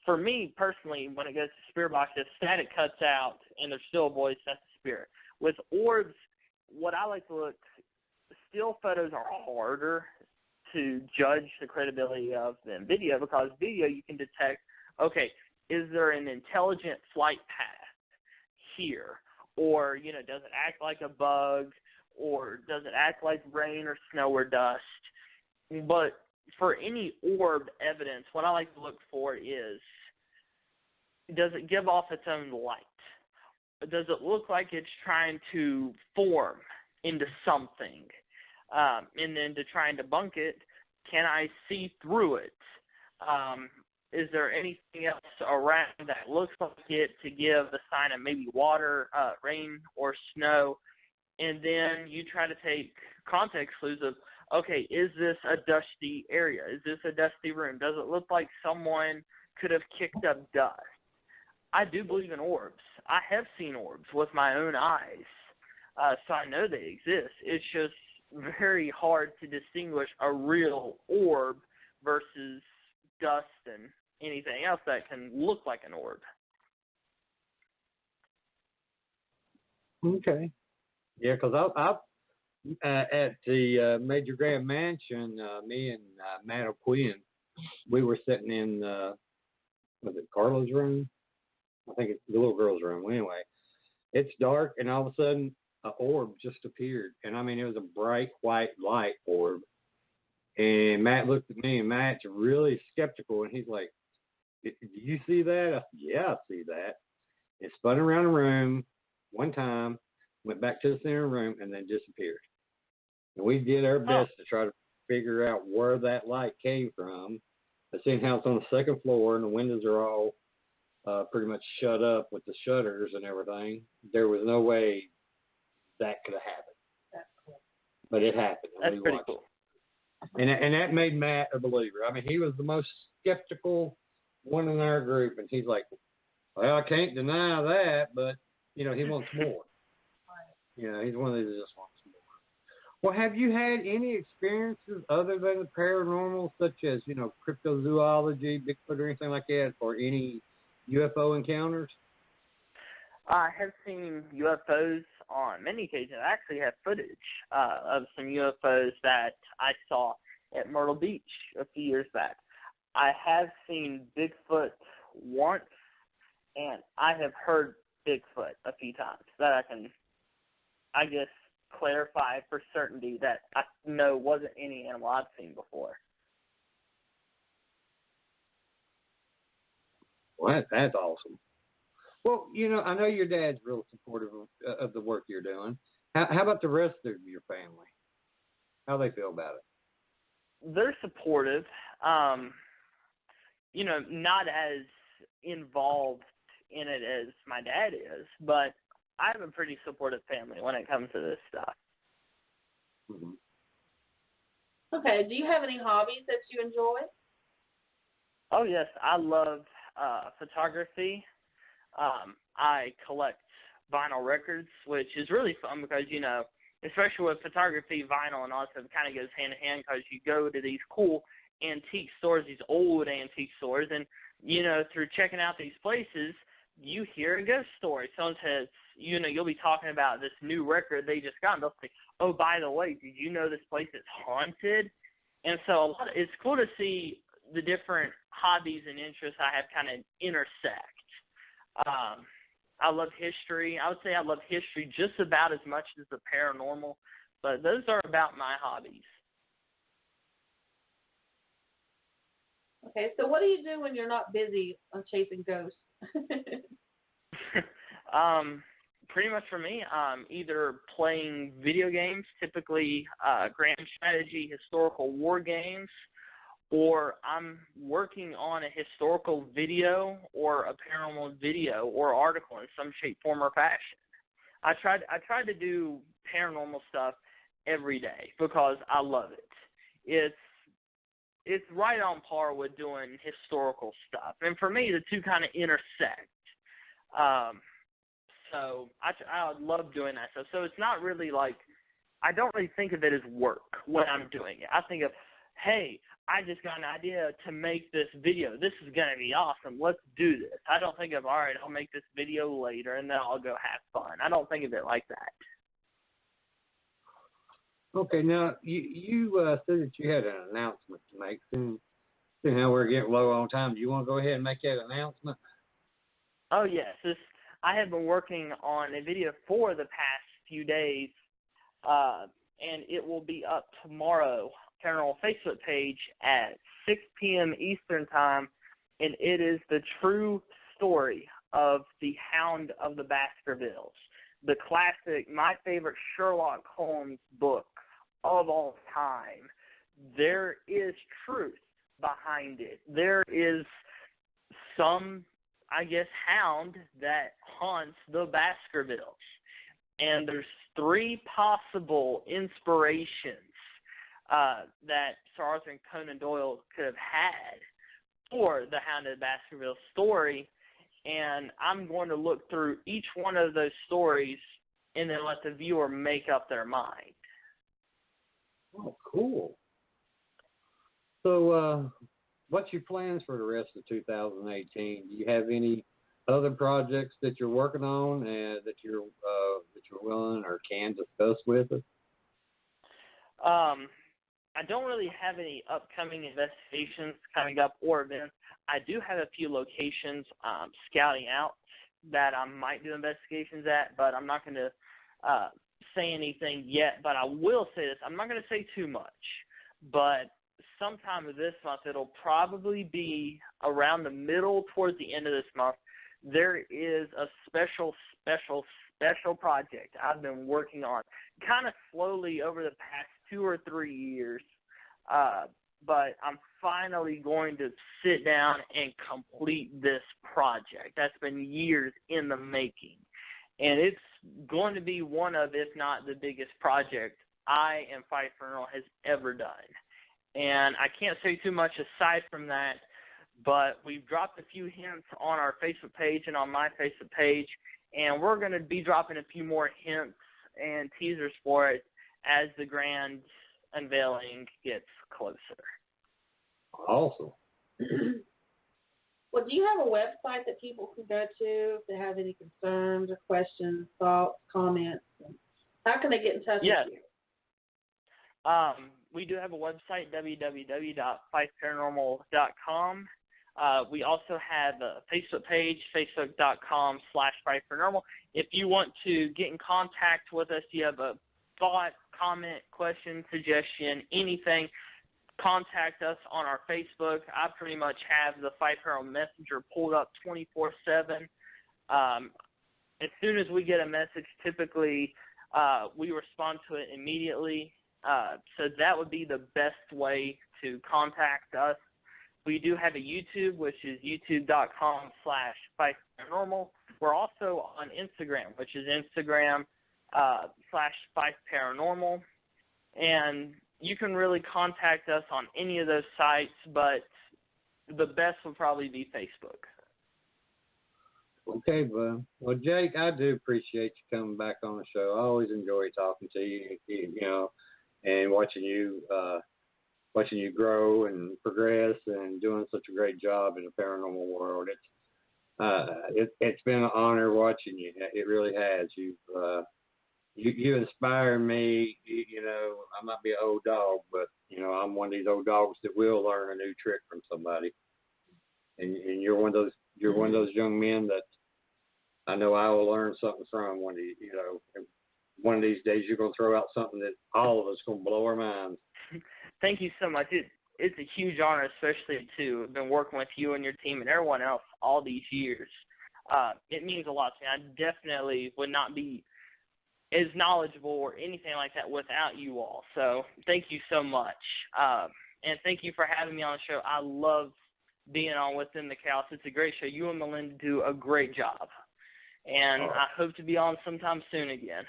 For me, personally, when it goes to spirit box, if static cuts out and there's still a voice, that's a spirit. With orbs, what I like to look, still photos are harder to judge the credibility of than video, because video you can detect, okay, is there an intelligent flight path here? Or, does it act like a bug? Or does it act like rain or snow or dust? But for any orb evidence, what I like to look for is, does it give off its own light? Does it look like it's trying to form into something? And then to try and debunk it, can I see through it? Is there anything else around that looks like it to give the sign of maybe water, rain, or snow? And then you try to take context clues of, okay, is this a dusty area? Is this a dusty room? Does it look like someone could have kicked up dust? I do believe in orbs. I have seen orbs with my own eyes, so I know they exist. It's just very hard to distinguish a real orb versus dust and anything else that can look like an orb. Okay. Yeah, because I at the Major Graham Mansion, me and Matt O'Quinn, we were sitting in, was it Carla's room? I think it's the little girl's room. Anyway, it's dark, and all of a sudden, an orb just appeared. And, I mean, it was a bright white light orb. And Matt looked at me, and Matt's really skeptical, and he's like, "Do you see that?" I said, "Yeah, I see that." It spun around the room one time, went back to the center of the room, and then disappeared. And we did our best to try to figure out where that light came from. But seeing how it's on the second floor and the windows are all pretty much shut up with the shutters and everything, there was no way that could have happened. That's cool. But it happened. That's pretty cool. And that made Matt a believer. I mean, he was the most skeptical one in our group, and he's like, "Well, I can't deny that, but, you know, he wants more." You know, he's one of these that just wants more. Well, have you had any experiences other than the paranormal, such as, you know, cryptozoology, Bigfoot, or anything like that, or any UFO encounters? I have seen UFOs on many occasions. I actually have footage of some UFOs that I saw at Myrtle Beach a few years back. I have seen Bigfoot once, and I have heard Bigfoot a few times that I can, I guess, clarify for certainty that I know wasn't any animal I've seen before. Well, that's awesome. Well, you know, I know your dad's real supportive of the work you're doing. How about the rest of your family? How they feel about it? They're supportive. You know, not as involved in it as my dad is, but I have a pretty supportive family when it comes to this stuff. Mm-hmm. Okay, do you have any hobbies that you enjoy? Oh, yes, I love photography. I collect vinyl records, which is really fun because, you know, especially with photography, vinyl and all that stuff kind of goes hand in hand because you go to these cool antique stores, these old antique stores, and, you know, through checking out these places, you hear a ghost story. Someone says, you know, you'll be talking about this new record they just got, and they'll say, "Oh, by the way, did you know this place is haunted?" And so it's cool to see the different hobbies and interests I have kind of intersect. I love history. I would say I love history just about as much as the paranormal, but those are about my hobbies. Okay, so what do you do when you're not busy on chasing ghosts? Pretty much for me, either playing video games, typically grand strategy, historical war games, or I'm working on a historical video or a paranormal video or article in some shape, form, or fashion. I tried to do paranormal stuff every day because I love it. It's right on par with doing historical stuff, and for me, the two kind of intersect. So I love doing that stuff. So it's not really like, I don't really think of it as work when I'm doing it. I think of, hey, I just got an idea to make this video. This is going to be awesome. Let's do this. I don't think of, all right, I'll make this video later and then I'll go have fun. I don't think of it like that. Okay, now you said that you had an announcement to make. Seeing how we're getting low on time, do you want to go ahead and make that announcement? Oh, yes. I have been working on a video for the past few days, and it will be up tomorrow Paranormal Facebook page at 6 p.m. Eastern Time, and it is the true story of the Hound of the Baskervilles, the classic, my favorite Sherlock Holmes book of all time. There is truth behind it. There is some, I guess, hound that haunts the Baskervilles. And there's 3 possible inspirations that Sir Arthur Conan Doyle could have had for the Hound of the Baskervilles story. And I'm going to look through each one of those stories and then let the viewer make up their mind. Oh, cool. So, what's your plans for the rest of 2018? Do you have any other projects that you're working on and that you're willing or can discuss with us? I don't really have any upcoming investigations coming up or events. I do have a few locations scouting out that I might do investigations at, but I'm not going to say anything yet. But I will say this. I'm not going to say too much, but sometime this month, it'll probably be around the middle towards the end of this month, there is a special project I've been working on kind of slowly over the past 2 or 3 years. But I'm finally going to sit down and complete this project. That's been years in the making. And it's going to be one of, if not the biggest project I and Fife Paranormal has ever done. And I can't say too much aside from that, but we've dropped a few hints on our Facebook page and on my Facebook page, and we're going to be dropping a few more hints and teasers for it as the grand unveiling gets closer. Awesome. Well, do you have a website that people can go to if they have any concerns or questions, thoughts, comments? How can they get in touch with you? We do have a website, www.fifeparanormal.com. We also have a Facebook page, facebook.com/fifeparanormal. If you want to get in contact with us, you have a thought, comment, question, suggestion, anything, contact us on our Facebook. I pretty much have the Fife Paranormal Messenger pulled up 24/7. As soon as we get a message, typically we respond to it immediately. So that would be the best way to contact us. We do have a YouTube, which is youtube.com/FifeParanormal. We're also on Instagram, which is Instagram/FifeParanormal. And you can really contact us on any of those sites, but the best would probably be Facebook. Okay, bud. Well, Jake, I do appreciate you coming back on the show. I always enjoy talking to you, and watching you grow and progress and doing such a great job in the paranormal world. It's been an honor watching you. It really has. You inspire me. I might be an old dog, but I'm one of these old dogs that will learn a new trick from somebody. And you're one of those young men that I know I will learn something from. One of these days you're going to throw out something that all of us going to blow our minds. Thank you so much. It's a huge honor, especially to have been working with you and your team and everyone else all these years. It means a lot to me. I definitely would not be as knowledgeable or anything like that without you all. So thank you so much. And thank you for having me on the show. I love being on Within the Chaos. It's a great show. You and Melinda do a great job. And I hope to be on sometime soon again.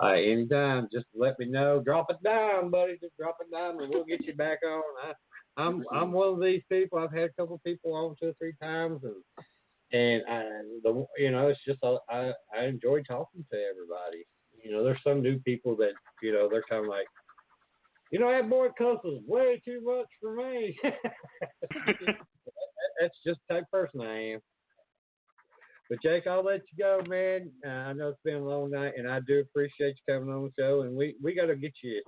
Anytime. Just let me know. Drop it down, buddy. Just drop it down, and we'll get you back on. I'm one of these people. I've had a couple of people on 2 or 3 times, and it's just I enjoy talking to everybody. There's some new people that they're kind of like, that boy cusses way too much for me. That's just the type of person I am. But Jake, I'll let you go, man. I know it's been a long night, and I do appreciate you coming on the show. And we got to get you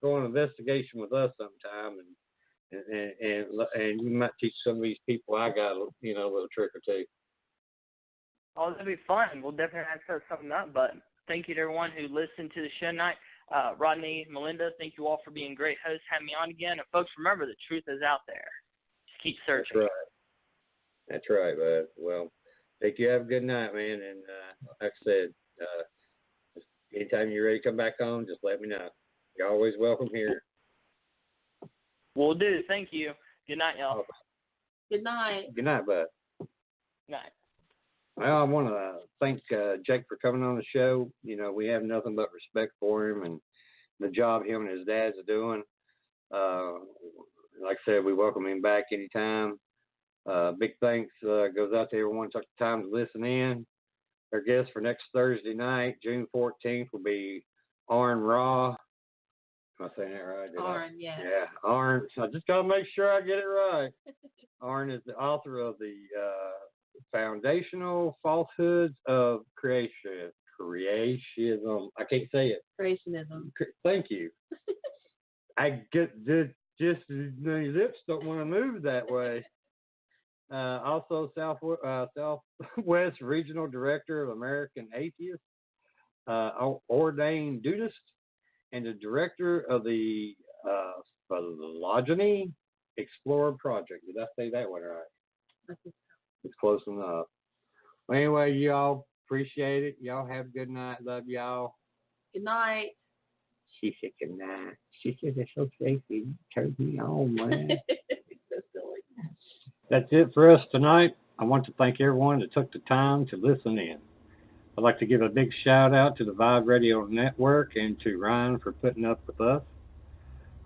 going on an investigation with us sometime, and you might teach some of these people I got a little trick or two. Oh, that'd be fun. We'll definitely have to set something up. But thank you to everyone who listened to the show tonight. Rodney, Melinda, thank you all for being great hosts, having me on again. And folks, remember, the truth is out there. Just keep searching. That's right, bud. Well, think you have a good night, man. And like I said, anytime you're ready to come back on, just let me know. You're always welcome here. Will do. Thank you. Good night, y'all. Good night. Good night, bud. Good night. Well, I want to thank Jake for coming on the show. You know, we have nothing but respect for him and the job him and his dad's are doing. Like I said, we welcome him back anytime. Big thanks goes out to everyone who took the time to listen in. Our guest for next Thursday night, June 14th, will be Arn Raw. Am I saying that right? Arn, yeah. Yeah, Arn. I just got to make sure I get it right. Arn is the author of the Foundational Falsehoods of Creationism. I can't say it. Creationism. Thank you. I get just the lips don't want to move that way. Also, Southwest Regional Director of American Atheists, ordained Dudeist, and the director of the Phylogeny Explorer Project. Did I say that one right? It's close enough. Well, anyway, y'all appreciate it. Y'all have a good night. Love y'all. Good night. She said good night. She said it's so safety. Turn me on, man. So silly. That's it for us tonight. I want to thank everyone that took the time to listen in. I'd like to give a big shout out to the Vibe Radio Network and to Ryan for putting up with us.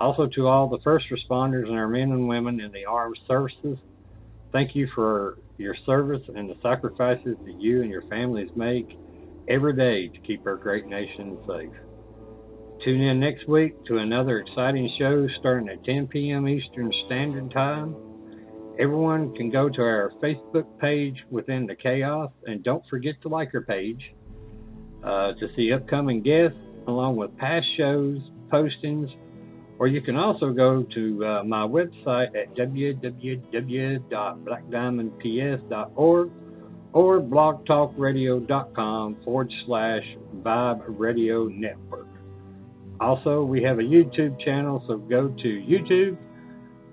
Also to all the first responders and our men and women in the armed services. Thank you for your service and the sacrifices that you and your families make every day to keep our great nation safe. Tune in next week to another exciting show starting at 10 p.m. Eastern Standard Time. Everyone can go to our Facebook page Within the Chaos, and don't forget to like our page to see upcoming guests along with past shows, postings, or you can also go to my website at www.blackdiamondps.org or blogtalkradio.com/Vibe Radio Network. Also, we have a YouTube channel, so go to YouTube,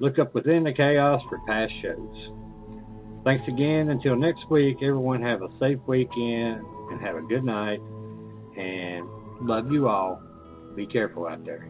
look up Within the Chaos for past shows. Thanks again. Until next week, everyone have a safe weekend and have a good night. And love you all. Be careful out there.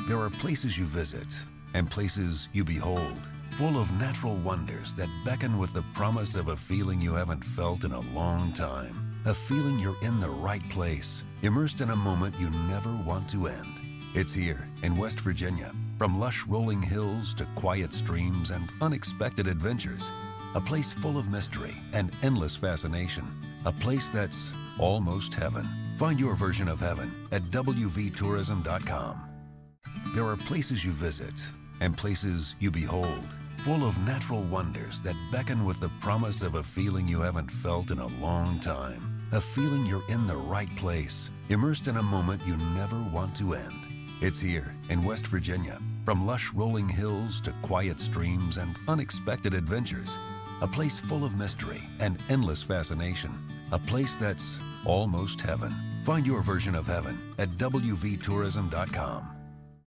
There are places you visit and places you behold, full of natural wonders that beckon with the promise of a feeling you haven't felt in a long time. A feeling you're in the right place, immersed in a moment you never want to end. It's here in West Virginia. From lush rolling hills to quiet streams and unexpected adventures. A place full of mystery and endless fascination. A place that's almost heaven. Find your version of heaven at wvtourism.com. There are places you visit and places you behold, full of natural wonders that beckon with the promise of a feeling you haven't felt in a long time. A feeling you're in the right place, immersed in a moment you never want to end. It's here in West Virginia. From lush rolling hills to quiet streams and unexpected adventures. A place full of mystery and endless fascination. A place that's almost heaven. Find your version of heaven at wvtourism.com.